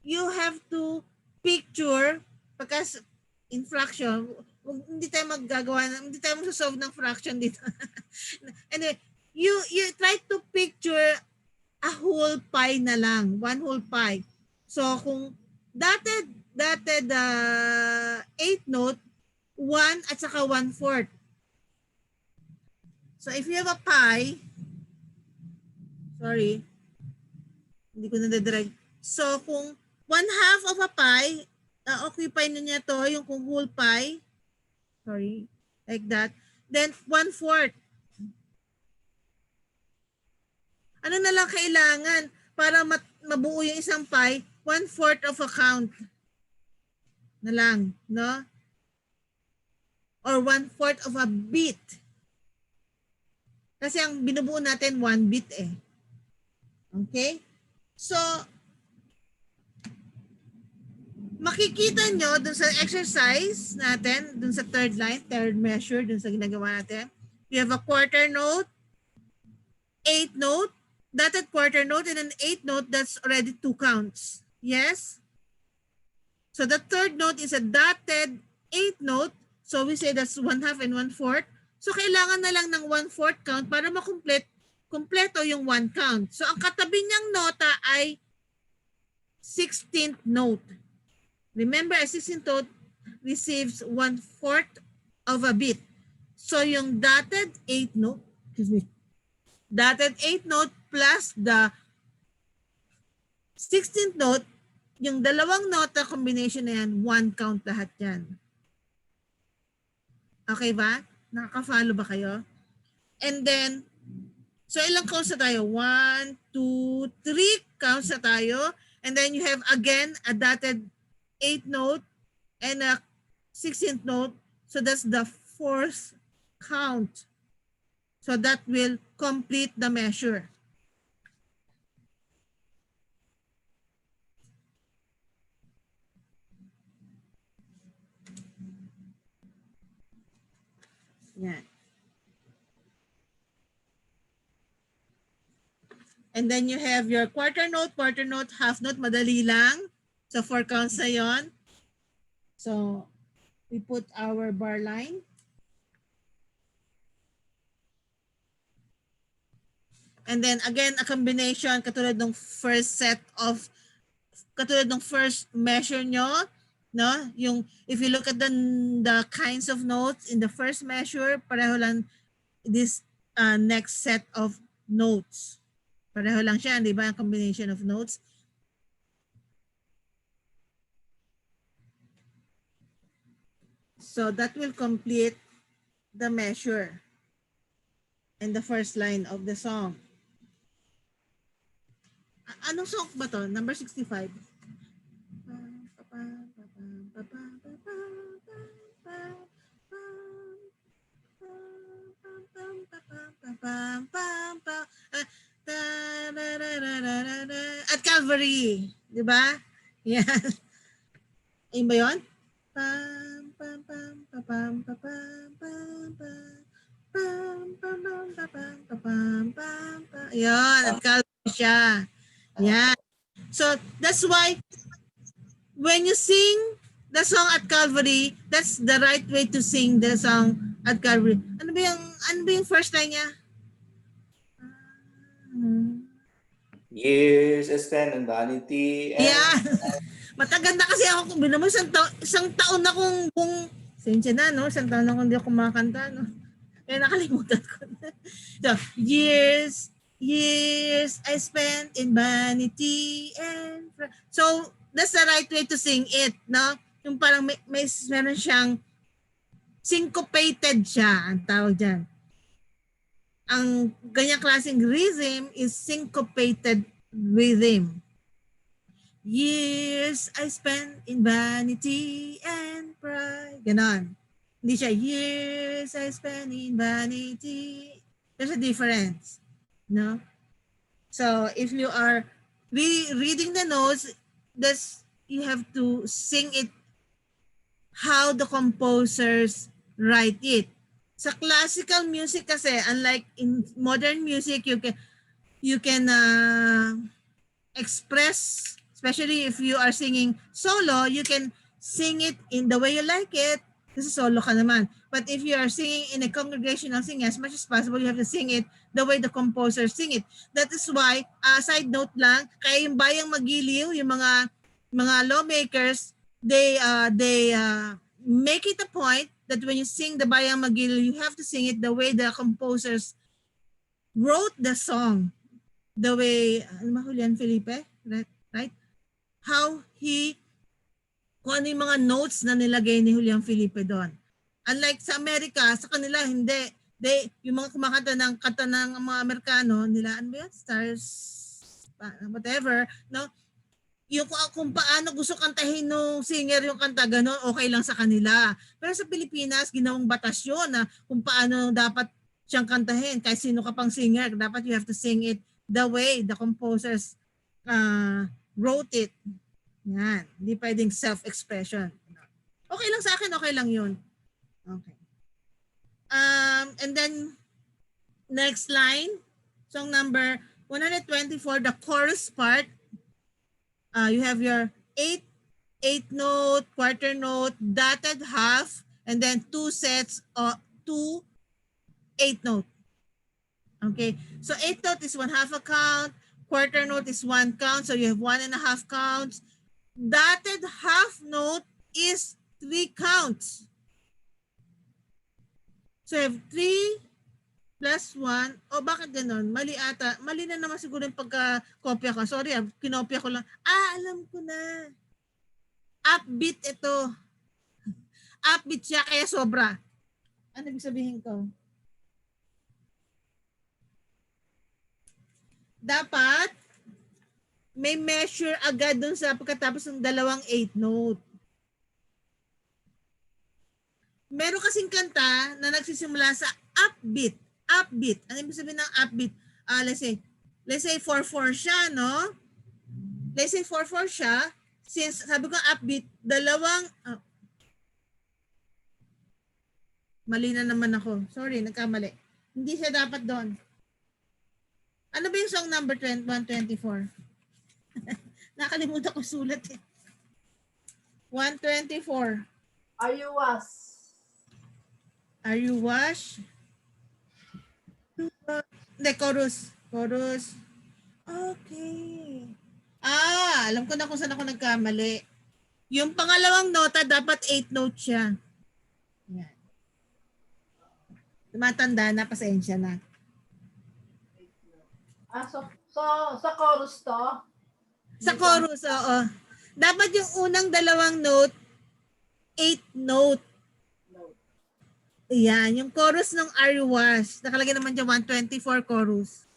you have to picture, pagkas in fraction, hindi tayo magsasolve ng fraction dito. Anyway, you try to picture a whole pie na lang, 1 whole pie. So kung dotted 8 note, 1 at saka 1/4. So if you have a pie, sorry, hindi ko na-direct. So kung 1/2 of a pie, occupy na niya to, yung kung whole pie, sorry, like that, then 1/4. Ano na lang kailangan para mabuo yung isang pie? 1/4 of a count na lang, no? Or 1/4 of a bit. Kasi ang binubuo natin 1 bit eh. Okay? So, makikita nyo dun sa exercise natin, dun sa third line, third measure, dun sa ginagawa natin. You have a quarter note, 8 note, dotted quarter note, and an 8 note, that's already 2 counts. Yes? So the third note is a dotted 8 note. So we say that's 1/2 and 1/4. So kailangan na lang ng 1/4 count para kumpleto yung 1 count. So ang katabi niyang nota ay 16th note. Remember, a 16th note receives 1/4 of a bit. So yung dotted 8 note, dotted 8 note plus the 16th note, yung dalawang nota combination na yan, 1 count lahat yan. Okay ba? Nakaka-follow ba kayo? And then, so ilang counts na tayo? 1, 2, 3 counts na tayo. And then you have again a dotted 8 note and a 16th note. So that's the 4th count. So that will complete the measure. Yan. And then you have your quarter note, half note, madali lang. So 4 counts na yon. So we put our bar line. And then again, a combination katulad ng first measure nyo, no? Yung if you look at the kinds of notes in the first measure, pareho lang this next set of notes. Pareho lang siya, di ba? Ang combination of notes. So that will complete the measure and the first line of the song. Anong song ba to? Number 65. At Calvary, di ba? Yan. Ayun ba yun? Pam pam pam pam pam pam pam pam. Yan, at Calvary siya. Yan. So that's why when you sing the song at Calvary, that's the right way to sing the song at Calvary. Ano ba yung first line niya? Years spent in vanity. And... Yeah. Matagal na kasi ako, bilang mo isang taon na kung sensya na, no? Isang taon na kung hindi ako kumakanta, no? Kaya nakalimutan ko na. So, years I spent in vanity and... So, that's the right way to sing it, no? Yung parang meron siyang syncopated siya, ang tawag dyan. Ang ganyang klaseng rhythm is syncopated rhythm. Years I spent in vanity and pride. Ganon. Hindi siya, years I spent in vanity. There's a difference. No? So, if you are reading the notes, you have to sing it how the composers write it. Sa classical music kasi, unlike in modern music, you can express, especially if you are singing solo, you can sing it in the way you like it. Kasi solo ka naman. But if you are singing in a congregational singing, as much as possible, you have to sing it the way the composers sing it. That is why, side note lang, kaya yung bayang magiliw, yung mga lawmakers, they make it a point that when you sing the Bayang Magiliw, you have to sing it the way the composers wrote the song. The way, Julian Felipe, right? How kung ano yung mga notes na nilagay ni Julian Felipe doon. Unlike sa Amerika, sa kanila hindi. Yung mga kumakanta ng kanta ng mga Amerikano, nila, ano ba yan? Stars, whatever, no? Yung kung paano gusto kantahin ng singer yung kanta, gano'n, okay lang sa kanila. Pero sa Pilipinas, ginawang batas yun na kung paano dapat siyang kantahin. Kahit sino ka pang singer, dapat you have to sing it the way the composers wrote it. Yan. Hindi pwedeng self-expression. Okay lang sa akin, okay lang yun. Okay. And then, next line, song number 124, the chorus part. You have your 8 note, quarter note, dotted half, and then 2 sets of 2 8 note. Okay, so 8 note is 1/2 a count, quarter note is 1 count, so you have 1.5 counts. Dotted half note is 3 counts. So you have 3 plus 1. O bakit ganon? Mali ata. Mali na naman siguro yung pagka-kopya ko. Sorry, kinopya ko lang. Alam ko na. Upbeat ito. Upbeat siya kaya sobra. Ano ibig sabihin ko? Dapat may measure agad dun sa pagkatapos ng dalawang 8 note. Meron kasing kanta na nagsisimula sa upbeat. Upbeat. Ano ibig sabihin ng upbeat? Let's say 4/4 siya, no? Let's say 4/4 siya. Since sabi ko upbeat, dalawang mali na naman ako. Sorry, nagkamali. Hindi siya dapat doon. Ano ba yung song number 124? Nakalimutan ko sulat eh. 124. Are you was? Are you wash? Hindi, chorus. Chorus. Okay. Alam ko na kung saan ako nagkamali. Yung pangalawang nota, dapat 8 notes siya. Yan. Tumatanda na, pasensya na. Sa chorus to? Sa chorus, oo. Dapat yung unang dalawang note, 8 note. No. Yan, yung chorus ng Are You Wash. Nakalagay naman dyan 124 chorus.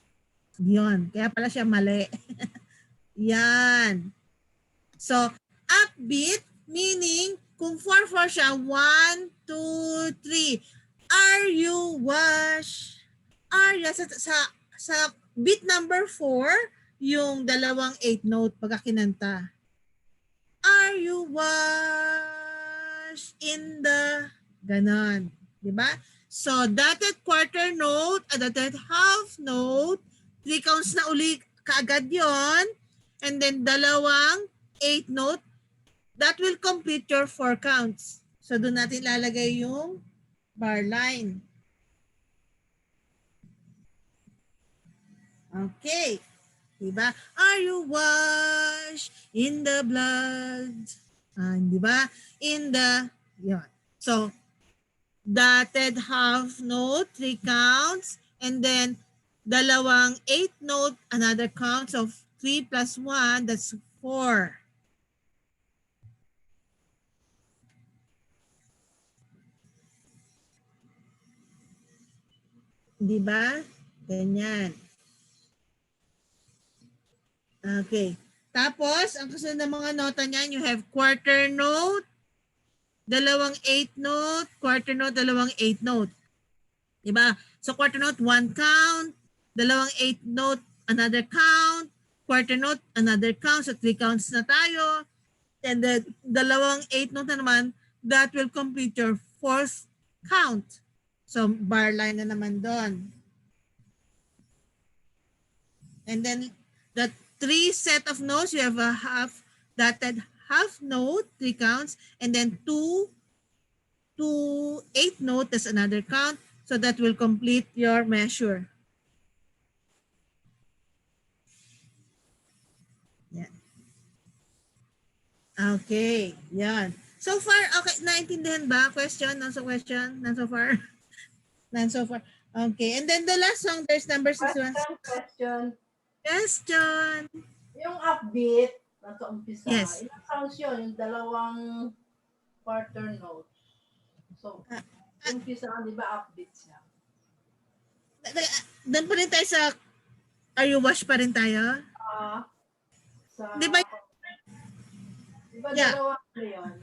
Yun, kaya pala siya mali. Yan. So, upbeat, meaning, kung 4-4 siya, 1, 2, 3. Are you wash? Are you, sa beat number 4, yung dalawang 8 note pagka kinanta. Are you wash in the, ganon. Diba? So, dotted quarter note, dotted half note, 3 counts na uli kaagad yon. And then dalawang 8 note, that will complete your 4 counts. So doon natin lalagay yung bar line. Okay. Diba? Are you washed in the blood? Diba? In the, yun. So, dotted half note, 3 counts, and then dalawang 8 note, another count of 3 plus 1, that's 4. Diba? Ganyan. Okay. Tapos, ang kasunod ng mga nota niyan, you have quarter note, dalawang 8 note, quarter note, dalawang 8 note. Diba? So, quarter note, 1 count, dalawang 8 note, another count, quarter note, another count. So, 3 counts na tayo. And then, dalawang 8 note na naman, that will complete your 4th count. So, bar line na naman doon. And then, the 3 set of notes, you have a half, dotted half note, 3 counts, and then 2 8 note, that's another count. So, that will complete your measure. Yan. Okay, yan. So far, okay, naintindihan ba? Question? None so question? None so far? None so far. Okay, and then the last song, there's number 6. Question. Question. Yung upbeat, nasa umpisa, Yes. ilang sounds yun? Yung dalawang quarter note. So, umpisa, di ba upbeat siya? Doon pa rin tayo sa Are You Wash pa rin tayo? Di ba? Yeah. Dalawa ano yun?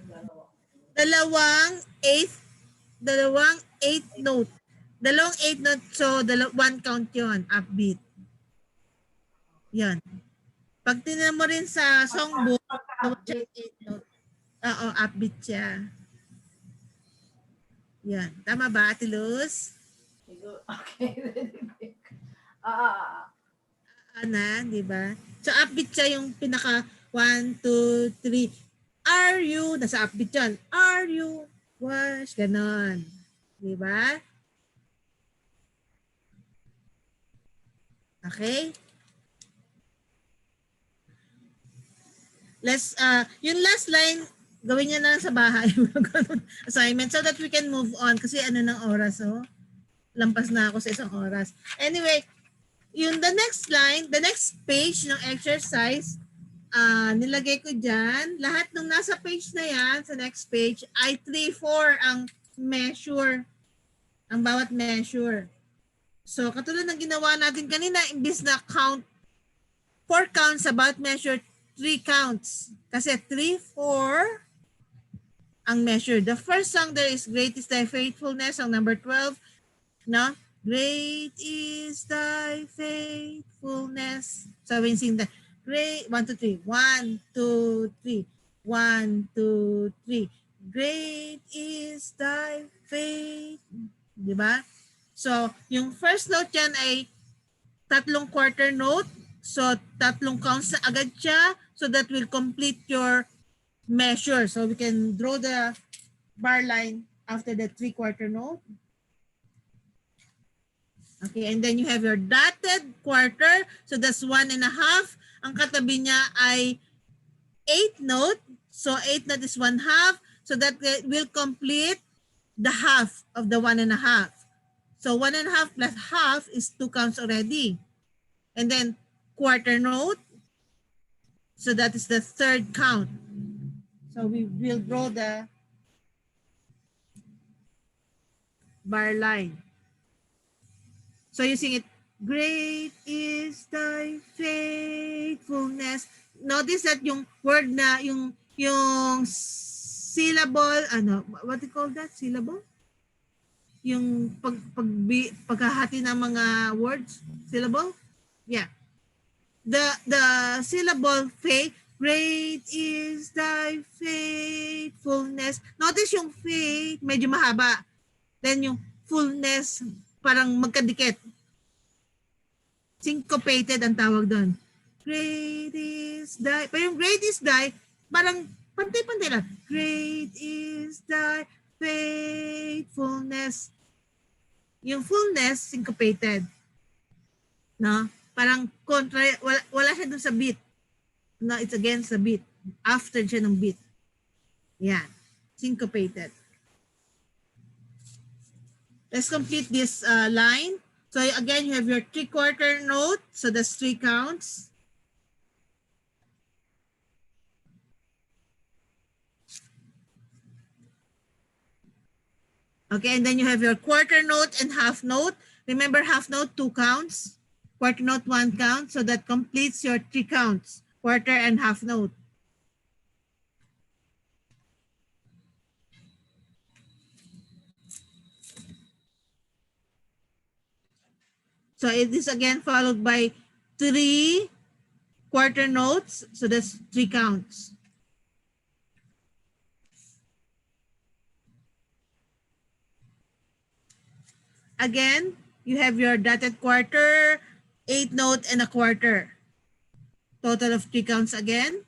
Dalawang 8 note. Dalawang 8 note, so 1 count yon, upbeat. Yan. Pag tinan mo rin sa songbook, 8 note. Oo, upbeat siya. Yan. Tama ba, Ate Luz? Okay. Ana, di ba? So, upbeat siya yung pinaka 1, 2, 3. Are you, nasa upbeat yan. Are you wash? Ganon. Di ba? Okay? Let's, yung last line, gawin niya na lang sa bahay. Assignment so that we can move on. Kasi ano ng oras, oh. Lampas na ako sa isang oras. Anyway, yung the next line, the next page ng exercise, nilagay ko dyan. Lahat ng nasa page na yan, sa next page, ay 3-4 ang measure. Ang bawat measure. So, katulad ng ginawa natin kanina, imbis na count, 4 counts about measure, 3 counts. Kasi 3-4 ang measure. The first song there is Great is Thy Faithfulness, ang number 12. No? Great is Thy faithfulness. So, we sing that. Great, 1, 2, 3. 1, 2, 3. 1, 2, 3. Great is Thy faith. Diba? So, yung first note yan ay tatlong quarter note. So, tatlong counts na agad siya. So, that will complete your measure. So, we can draw the bar line after the 3/4 note. Okay, and then you have your dotted quarter. So, that's 1.5. Ang katabi niya ay 8 note. So, 8 note is 1/2. So, that will complete the half of the 1.5. So, 1.5 plus half is 2 counts already. And then, quarter note. So, that is the third count. So, we will draw the bar line. So, you sing it, great is thy faithfulness. Notice that yung word na, yung syllable, what do you call that? Syllable? Yung pagkahati ng mga words, syllable? Yeah. The syllable faith, great is thy faithfulness. Notice yung faith, medyo mahaba. Then yung fullness, parang magkadikit. Syncopated ang tawag doon. Great is thy, pero yung great is thy, parang pantay-pantay lang. Great is thy faithfulness. Yung fullness, syncopated. No? Parang kontra, wala siya dun sa beat. No, it's against the beat. After siya ng beat. Yan. Syncopated. Let's complete this line. So again, you have your 3/4 note. So that's 3 counts. Okay, and then you have your quarter note and half note. Remember, half note, 2 counts. Quarter note, 1 count. So that completes your 3 counts. Quarter and half note. So it is again followed by 3 quarter notes. So that's 3 counts. Again, you have your dotted quarter, 8 note and a quarter. Total of 3 counts again.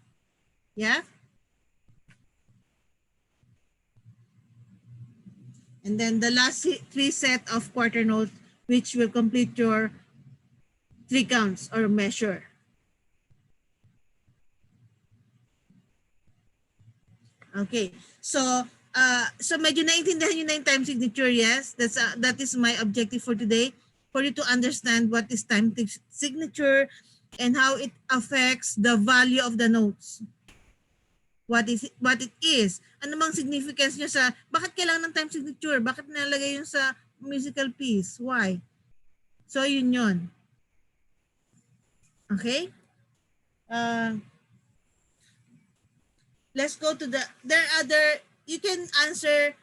Yeah. And then the last 3 set of quarter notes, which will complete your 3 counts or measure. Okay. So medyo naintindihan niyo na yung time signature, yes? That is my objective for today, for you to understand what is time signature and how it affects the value of the notes. What it is. Ano mang significance niya sa, bakit kailangan ng time signature? Bakit nalagay yun sa musical piece? Why? So, yun. Okay? Let's go to you can answer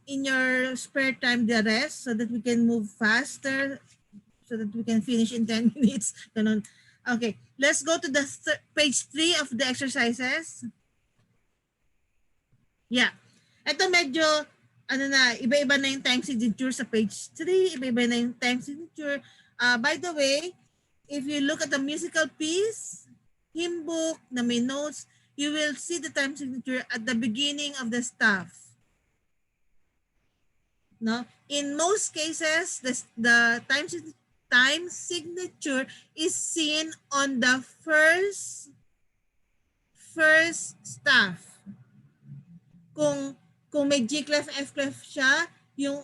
in your spare time the rest so that we can move faster, so that we can finish in 10 minutes. Ganun. Okay, let's go to the page 3 of the exercises. Yeah. Ito medyo, iba-iba na yung time signature sa page 3, iba-iba na yung time signature. By the way, if you look at the musical piece, hymn book na may notes, you will see the time signature at the beginning of the staff. No? In most cases, the time signature is seen on the first staff. Kung may G clef, F clef siya, yung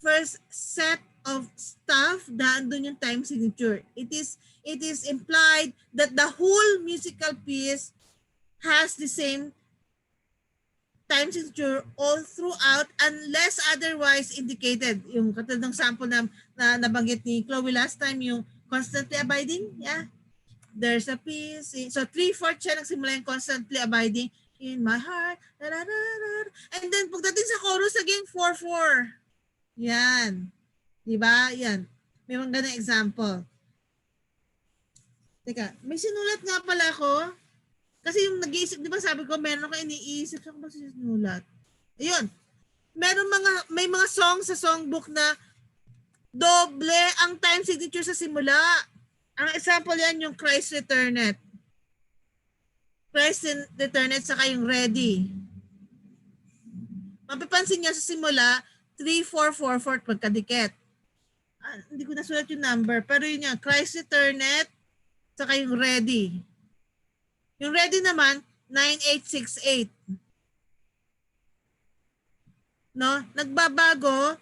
first set of staff, doon yung time signature. It is implied that the whole musical piece has the same time signature all throughout unless otherwise indicated. Yung katulad ng sample na nabanggit ni Chloe last time, yung constantly abiding, yeah. There's a piece. So 3/4 siya nagsimula yung constantly abiding in my heart. And then pagdating sa chorus again, 4/4. Yan. Diba? Yan. May mga ganang example. Teka, may sinulat nga pala ako. Kasi yung nag-iisip, di ba sabi ko, meron ako iniisip. Saan ko ba sinulat? Ayun. May mga songs sa songbook na doble ang time signature sa simula. Ang example yan yung Christ returneth. Christ returneth saka yung ready. Mapapansin nyo sa simula, 3, 4, 4, 4 magkadikit. Hindi ko nasulat yung number, pero yun nga, Christ returneth saka yung ready. Yung ready naman, 9868. No? Nagbabago,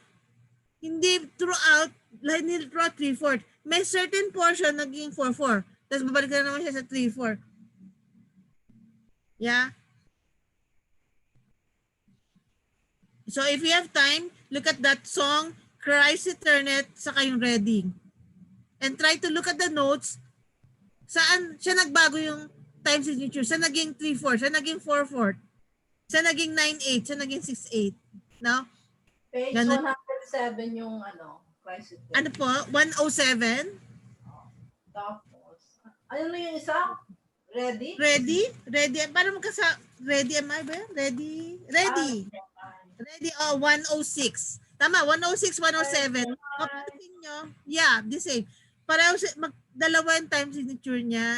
hindi throughout 3-4. May certain portion naging 4-4. Tapos babalik na naman siya sa 3-4. Yeah? So if you have time, look at that song, Christ Eternate, saka yung Ready. And try to look at the notes. Saan siya nagbago yung time signature? Saan naging 3-4? Saan naging 4-4? Saan naging 9-8? Saan naging 6-8? No? Page Ganun. 107 yung Christ Eternate. Ano po? 107? Tapos, ano na yung isa? Ready? Ready? Ready? Para magkasa... Ready am I ba? Ready? Ready. Ready. Oh, 106. Tama, 106, 107. Mapansin nyo? Yeah, the same. Pareho dalawa yung time signature niya.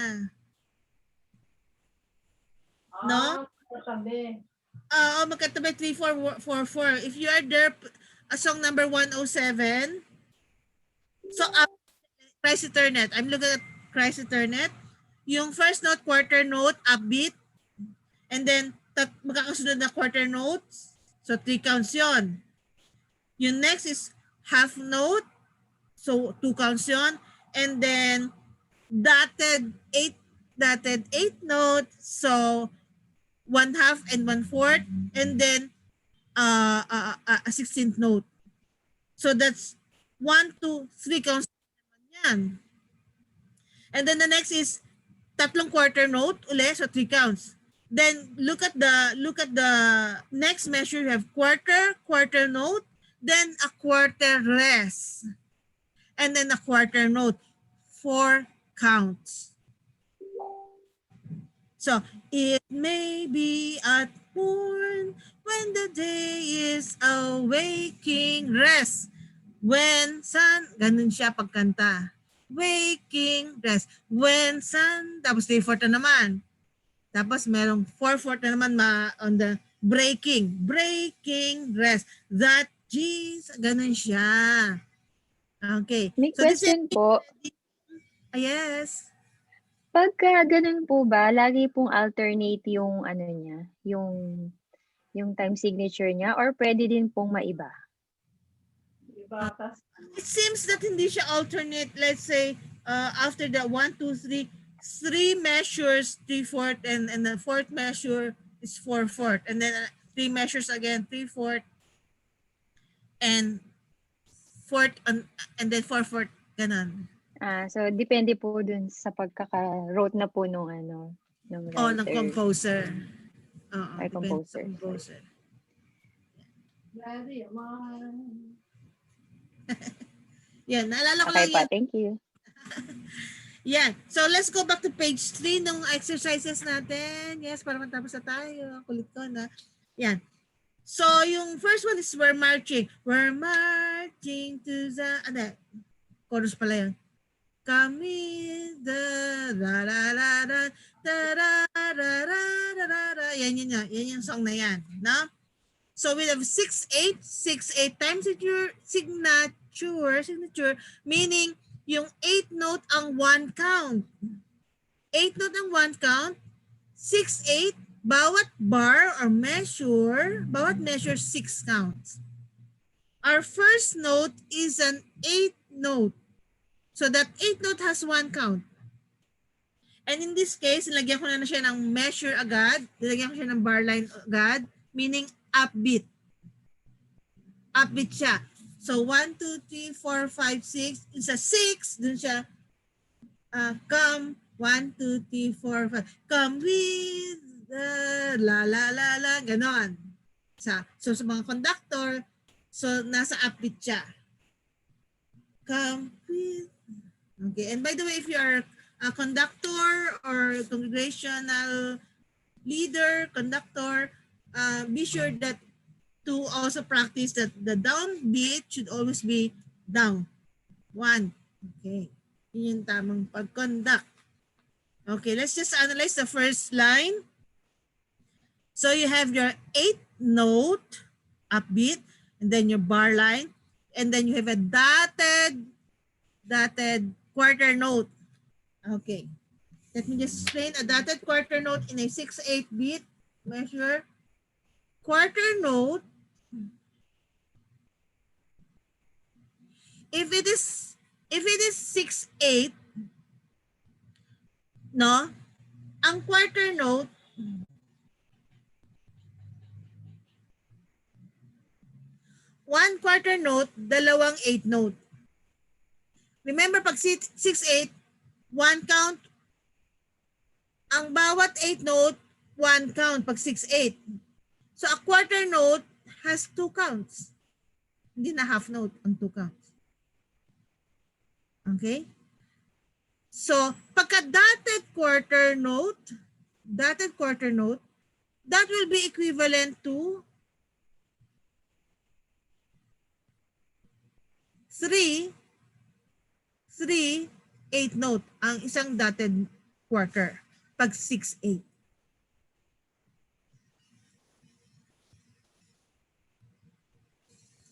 No? Magkatabi. Magkatabi 3, 4, 4, 4. If you are there, song number 107. So, Christ Eternate. I'm looking at Christ Eternate. Yung first note, quarter note, upbeat. And then, magkakasunod na quarter notes. So, 3 counts yon. Yung next is half note. So, 2 counts yon. And then, dotted 8 note. So, 1/2 and 1/4. And then, a 16th note. So, that's 1, 2, 3 counts yan. And then the next is tatlong quarter note ulit, so 3 counts. Then look at the next measure. You have quarter note, then a quarter rest, and then a quarter note. 4 counts. So it may be at morn when the day is awaking, rest. When sun, ganun siya pagkanta. Waking, rest. When sun, tapos 3/4 na naman. Tapos merong 4/4 na naman on the breaking, rest. That Jesus, ganun siya. Okay. May So this is, question po. yes. Pagka ganun po ba, lagi pong alternate yung ano niya, yung time signature niya, or pwede din pong maiba? It seems that hindi siya alternate. Let's say, after the 1, 2, 3, 3 measures, 3/4, and the 4th measure is 4/4. And then 3 measures again, 3/4, and 4th, and then 4/4, ganun. So depende po dun sa pagkaka-wrote na po nung nung writer. Ng composer. Ay, composer. Composer. Ready, man. Yan, naalala ko Okay lang pa, yan. thank you. Yan. So let's go back to page 3 ng exercises natin. Yes, para matapos na tayo. Kulit ko na. Yan. So yung first one is we're marching. We're marching to the... chorus pala yun. Come with the da da da da da da da da da da. Yan yung song na yan. No? So we have 6/8 time signature, meaning yung 8 note ang 1 count. 8 note ang 1 count. 6/8, bawat bar or measure, 6 counts. Our first note is an 8 note. So that 8 note has 1 count. And in this case, nilagyan ko na siya ng measure agad. Nilagyan ko siya ng bar line agad, meaning upbeat. Upbeat siya. So 1, 2, 3, 4, 5, 6. It's a 6. Dun siya. Come. 1, 2, 3, 4, 5. Come with the la la la la. Ganon. So sa mga conductor, so nasa upbeat siya. Come with. Okay. And by the way, if you are a conductor or congregational leader, conductor, be sure that to also practice that the downbeat should always be down. 1. Okay. Yun yung tamang pag-conduct. Okay, let's just analyze the first line. So you have your 8th note, upbeat, and then your bar line, and then you have a dotted quarter note. Okay. Let me just explain a dotted quarter note in a 6/8 beat measure. Quarter note, if it is 6/8, no, ang quarter note, one quarter note, dalawang 8 note. Remember, pag 6/8, one count, ang bawat 8 note, one count pag 6/8. So a quarter note has 2 counts. Hindi na half note ang 2 counts. Okay? So, pagka dotted quarter note, that will be equivalent to 3, 8 note ang isang dotted quarter pag 6/8.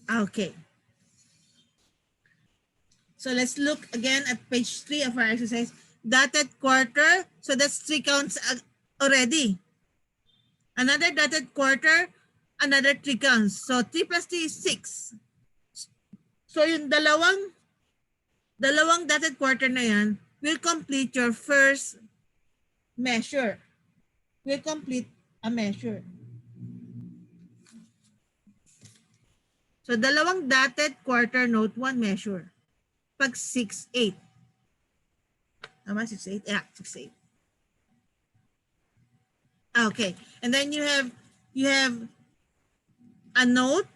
Okay. So let's look again at page 3 of our exercise. Dotted quarter, so that's 3 counts already. Another dotted quarter, another 3 counts. So 3 plus 3 is 6. So yung dalawang dotted quarter na yan will complete your first measure. Will complete a measure. So dalawang dotted quarter note, one measure. Pag 6/8. Tama, 6/8? Yeah, 6/8. Okay. And then you have a note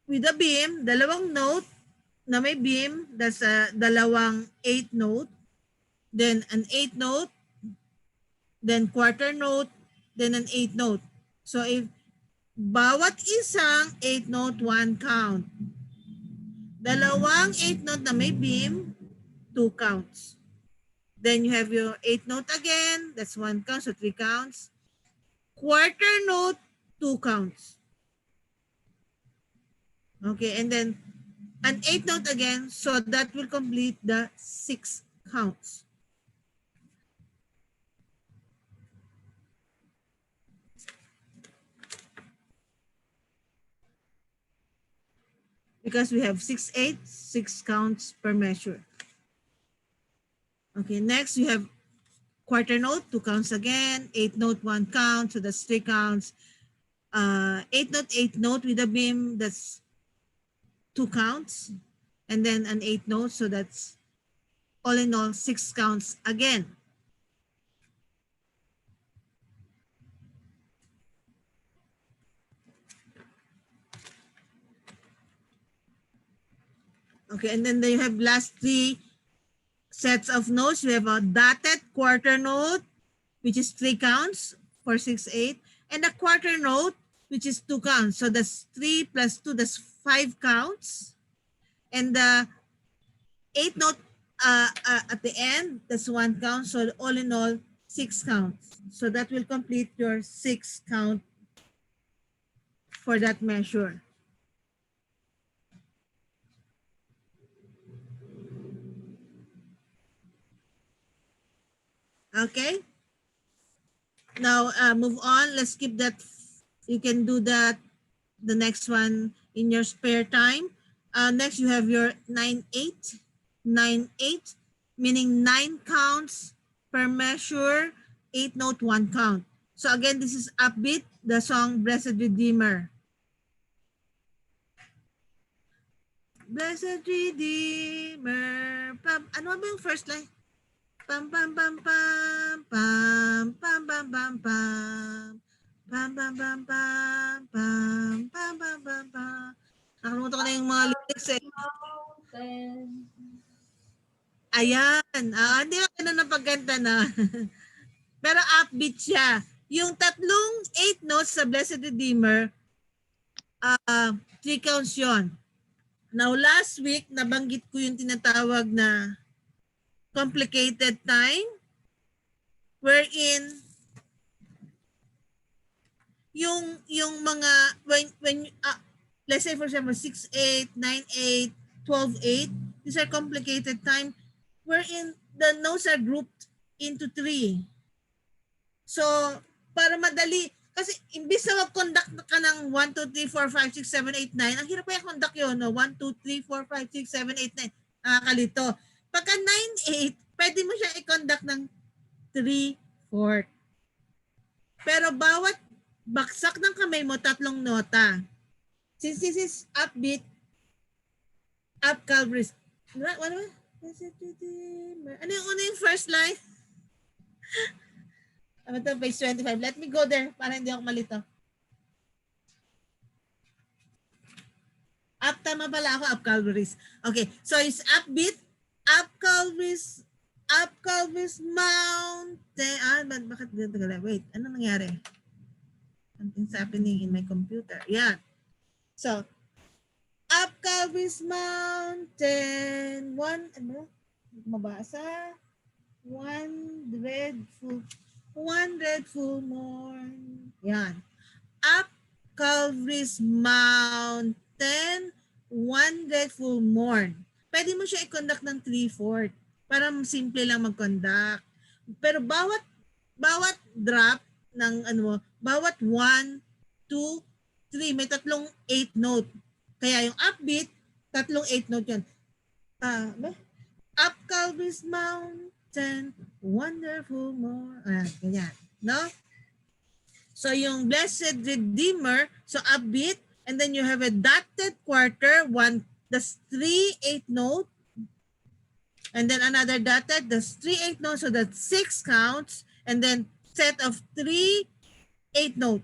with a beam, dalawang note na may beam, that's a dalawang 8 note, then an 8 note, then quarter note, then an 8 note. So if bawat isang 8 note, 1 count. Dalawang 8 note na may beam, 2 counts. Then you have your 8 note again, that's 1 count, so 3 counts. Quarter note, 2 counts. Okay, and then an 8 note again, so that will complete the 6 counts. Because we have 6/8, 6 counts per measure. Okay, next you have quarter note, 2 counts again, 8 note, 1 count, so that's 3 counts. 8 note with a beam, that's 2 counts. And then an 8 note, so that's all in all 6 counts again. Okay, and then you have last 3 sets of notes. You have a dotted quarter note, which is 3 counts for 6/8, and a quarter note, which is 2 counts. So that's 3 plus 2, that's 5 counts. And the 8 note at the end, that's 1 count. So all in all, 6 counts. So that will complete your 6 count for that measure. Okay. Now move on. Let's keep that. You can do that, the next one, in your spare time. Next, you have your 9/8. 9/8, meaning 9 counts per measure, 8 note, 1 count. So again, this is upbeat, the song Blessed Redeemer. Blessed Redeemer. Ano ba yung first line? Pam pam pam pam pam pam pam pam pam pam pam pam pam pam pam pam pam pam. Nakalimutan ko na yung mga lyrics eh. Mountain. Ayan. Hindi na ganun na pagkanta na. Pero upbeat siya. Yung tatlong 8 notes sa Blessed Redeemer, 3 counts yun. Now last week, nabanggit ko yung tinatawag na complicated time wherein yung mga when let's say for example 6/8, 9/8, 12/8, these are complicated time wherein the notes are grouped into 3. So para madali kasi imbis na mag-conduct ka ng 1, 2, 3, 4, 5, 6, 7, 8, 9, ang hirap pa i-conduct yun, no? 1, 2, 3, 4, 5, 6, 7, 8, 9. Nakakalito. Pagka 9, 8, pwede mo siya i-conduct ng 3, 4. Pero bawat baksak ng kamay mo, 3 nota. Since this is upbeat, up calibres. Ano? Ano yung first line? Ano to, page 25. Let me go there para hindi ako malito. Up, tama pala ako, up calibres. Okay, so it's upbeat, up calibres mountain. Bakit ganito gala? Wait, ano nangyari? Something's happening in my computer. Yeah. So, up calibres mountain. Mabasa. One dreadful morn. Yan. Up Calvary's mountain, one dreadful morn. Pwede mo siya i-conduct ng 3/4 para simple lang mag-conduct. Pero bawat drop ng bawat 1, 2, 3, may 3 8 note. Kaya yung upbeat, 3 8 note yan. Up Calvary's mountain, wonderful morn. Ganyan. No? So yung Blessed Redeemer, so upbeat, and then you have a dotted quarter, that's 3 8 note, and then another dotted, that's 3 8 note, so that's 6 counts, and then set of 3 8 note.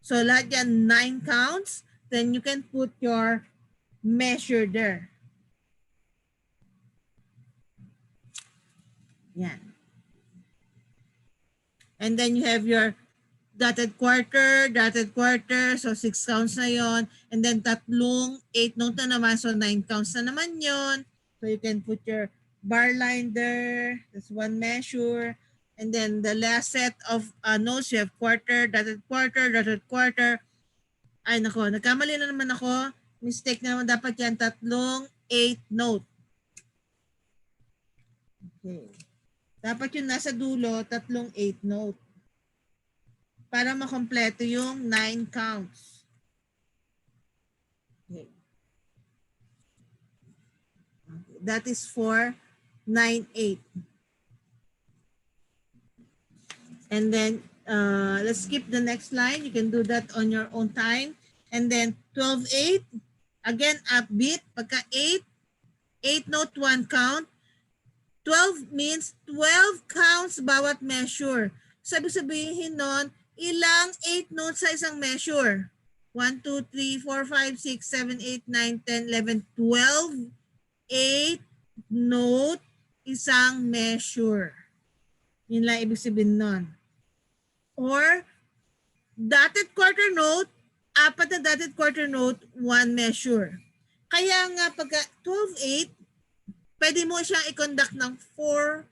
So lahat yan 9 counts, then you can put your measure there. Yan. And then you have your dotted quarter, so 6 counts na yon. And then 3 8 note na naman, so 9 counts na naman yon. So you can put your bar line there, that's 1 measure. And then the last set of notes, you have quarter, dotted quarter. Ay nako, nagkamali na naman ako. Mistake na naman, dapat yan 3 8 note. Okay. Dapat yung nasa dulo, 3 8 note. Para makompleto yung 9 counts. Okay. That is for 9/8. And then let's skip the next line. You can do that on your own time. And then 12/8, again upbeat. Pagka 8 note 1 count. 12 means 12 counts bawat measure. Sabi-sabihin nun, ilang 8 notes sa isang measure? 1, 2, 3, 4, 5, 6, 7, 8, 9, 10, 11, 12. 8 note, isang measure. Yun lang ibig sabihin nun. Or, dotted quarter note, 4 na dotted quarter note, 1 measure. Kaya nga pagka 12/8, pwede mo siyang i-conduct ng 4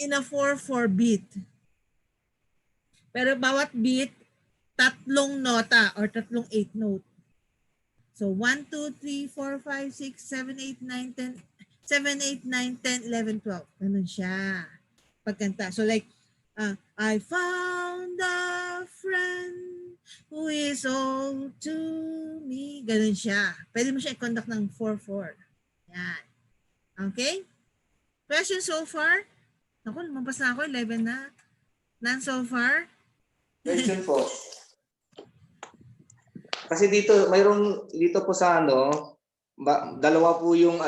in a 4/4 beat. Pero bawat beat, 3 nota or 3 8 note. So 1, 2, 3, 4, 5, 6, 7, 8, 9, 10, 7, 8, 9, 10, 11, 12. Ganun siya. Pagkanta. So like, I found a friend who is all to me. Ganun siya. Pwede mo siya i-conduct ng 4/4. Yan. Okay? Question so far? Naku, lumabas na ako. 11 na. None so far? Question po. Kasi dito, mayroong dito po sa dalawa po yung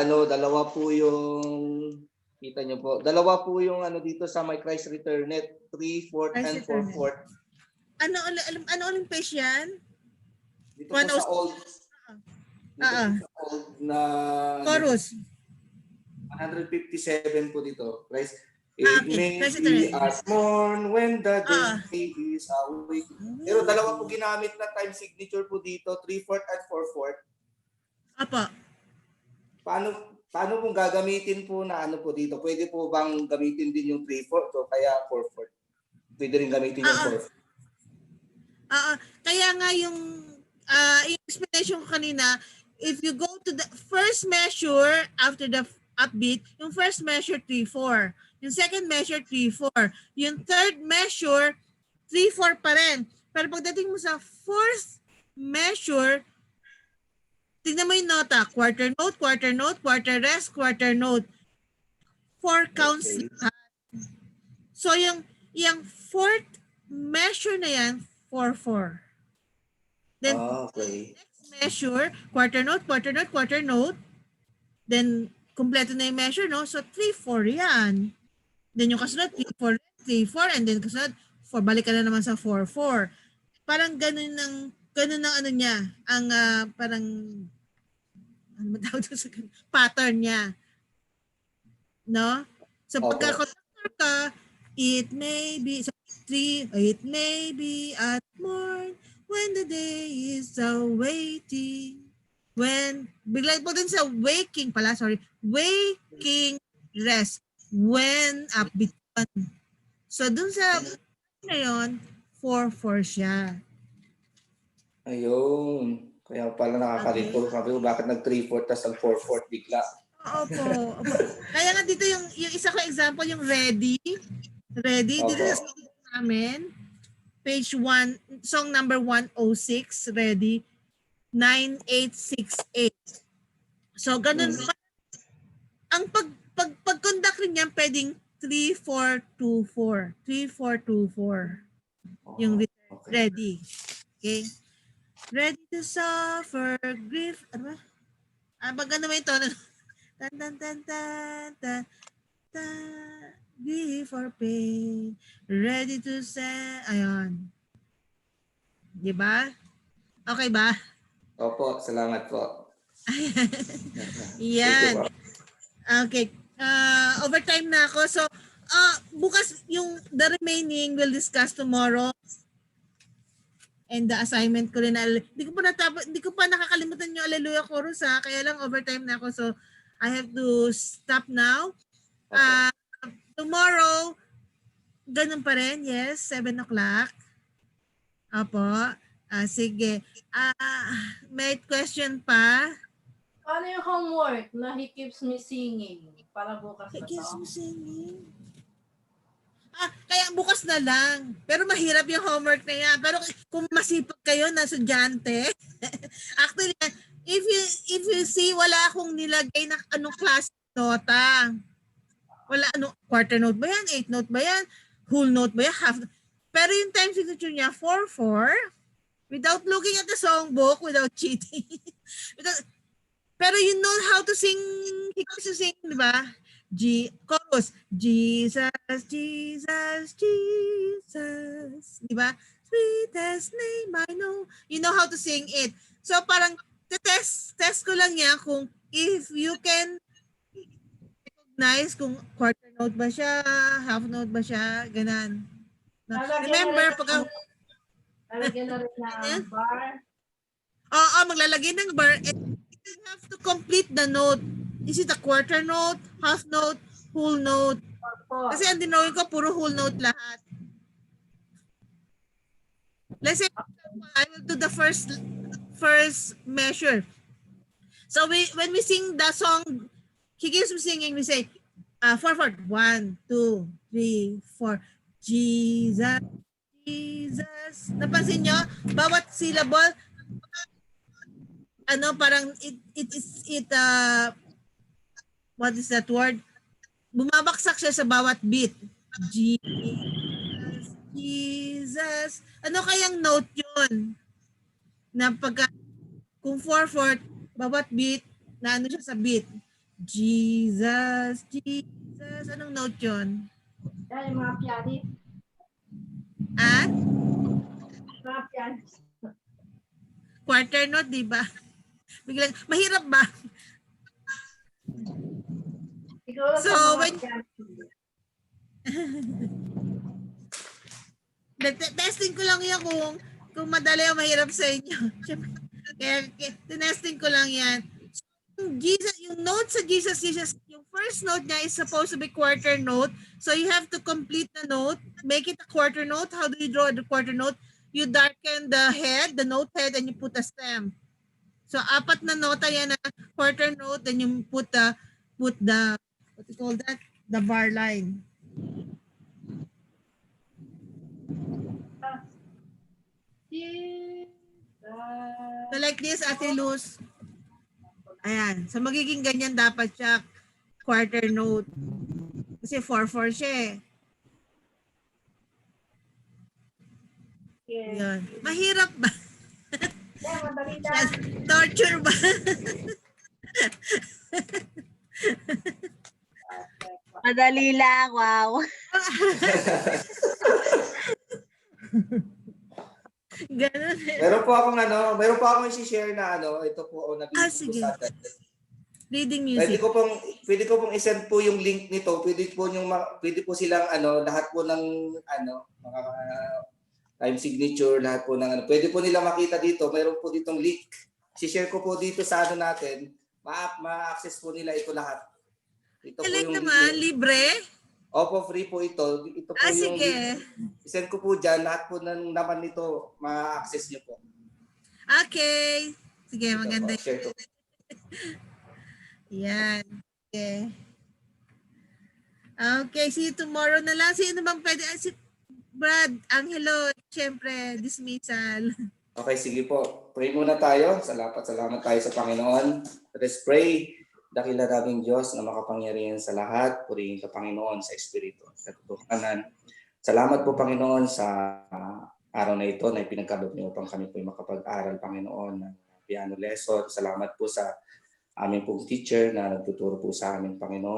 kita nyo po. Dalawa po yung dito sa My Christ Returned, 3/4 and 4/4. Ano uling page yan? Dito po sa old. Sa old na chorus. 157 po dito. Christ. It may be as morn when the day is awake. Pero dalawa po ginamit na time signature po dito, 3/4 at 4/4. Apa. paano kung gagamitin po na ano po dito? Pwede po bang gamitin din yung 3/4 o kaya 4/4? Pwede rin gamitin yung 4/4. Kaya nga yung explanation ko kanina, if you go to the first measure after the upbeat, yung first measure 3/4. Yung second measure 3/4. Yung third measure 3/4 pa rin. Pero pagdating mo sa fourth measure, tingnan mo yung nota, quarter note, quarter rest, quarter note. 4 counts lahat. So yung fourth measure na yan, 4/4. Then next measure, quarter note, quarter note. Then kompleto na yung measure, no? So 3/4 yan. Then yung kasunod, 3/4, 3/4, and then kasunod, 4. Balik ka na naman sa 4/4. Parang ganun ang ano niya, ang parang ano ba tawag sa pattern niya. No? So pagka-conductor ka, it may be at morn when the day is awaiting. When, bigla po dun sa waking rest. When upbeat. So dun sa na yun, 4/4 siya. Ayun. Kaya pala nakakalito. Sabi ko, bakit nag 3/4 tas nag 4/4 bigla? Opo. Kaya nga dito yung isa ko example, yung ready. Dito sa song namin, page 1, song number 106, ready, 9868. So, ganun. Ang pag-conduct rin yan, pwedeng 3/4-2/4. 3/4-2/4. Yung ready. Okay? Ready to suffer grief. Ano ba? Pag ano ba yung tono? Grief or pain. Ready to say. Ayun. Diba? Okay ba? Opo, salamat po. Yan. Okay. Overtime na ako. So, bukas yung the remaining we'll discuss tomorrow. And the assignment ko rin, hindi ko pa nakakalimutan yung Alleluia Chorus kaya lang overtime na ako. So, I have to stop now. Tomorrow, ganun pa rin. Yes, 7 o'clock. Apo. Sige. May question pa? Ano yung homework na he keeps me singing para bukas na to? He keeps me singing. Kaya bukas na lang. Pero mahirap yung homework na yan. Pero kung masipag kayo na estudyante, actually, if you see, wala akong nilagay na anong class nota. Wala, quarter note ba yan? 8 note ba yan? Whole note ba yan? Half. Pero yung time signature niya, 4/4, without looking at the songbook, without cheating. Pero you know how to sing, he can sing, di ba? Chorus, Jesus, Jesus, Jesus. Di ba? Sweetest name I know. You know how to sing it. So parang, test ko lang yan kung if you can recognize kung quarter note ba siya, half note ba siya, ganan. No. Remember, lalagyan na rin ng bar. Oo, maglalagay ng bar. And you have to complete the note. Is it a quarter note, half note, whole note? Kasi ang dinawin ko, puro whole note lahat. Let's say, I will do the first measure. So when we sing the song, he keeps singing, we say, 4/4. 1, 2, 3, 4. Jesus, Jesus. Napansin nyo? Bawat syllable, parang what is that word? Bumabaksak siya sa bawat beat. Jesus, Jesus. Ano kayang note yun? Na kung 4/4, bawat beat, na ano siya sa beat? Jesus, Jesus. Anong note yun? Yan yung mga pianist. Mga pianist. Quarter note, di ba? Biglang, mahirap ba? So, when testing ko lang yan kung madali o mahirap sa inyo. Kaya tinesting ko lang yan. Yung note sa Jesus, yung first note niya is supposed to be quarter note. So you have to complete the note, make it a quarter note. How do you draw the quarter note? You darken the head, the note head, and you put a stem. So apat na nota yan na quarter note, then you put the what do you call that? The bar line. So like this, Ate Luz. Ayan. So magiging ganyan dapat siya, quarter note. Kasi 4/4 siya eh. Yan. Mahirap ba? Torture ba? Madali lang, wow. Ganun. Meron po akong i-share na ito po nabili ko sige. sa Reading music. Pwede ko pong i-send po yung link nito. Pwede po silang lahat po ng mga time signature, lahat po ng pwede po nila makita dito. Mayroon po ditong link. I-share ko po dito sa natin. Ma-access po nila ito lahat. Ito po yung naman, libre? Opo, free po ito. Ito po yung sige. I-send ko po dyan. Lahat po ng naman nito, ma-access nyo po. Okay. Sige, maganda. Share ko. Yan. Okay. Okay, see you tomorrow na lang. Sino bang pwede? Si Brad, Angelo, syempre, dismissal. Okay, sige po. Pray muna tayo. Salamat tayo sa Panginoon. Let's pray. Dakila naming Diyos na makapangyarihan sa lahat. Purihin ka, Panginoon, sa Espiritu at katotohanan. Salamat po, Panginoon, sa araw na ito na ipinagkaloob niyo upang kami po makapag-aral, Panginoon, ng piano lesson. Salamat po sa aming pong teacher na nagtuturo po sa amin, Panginoon.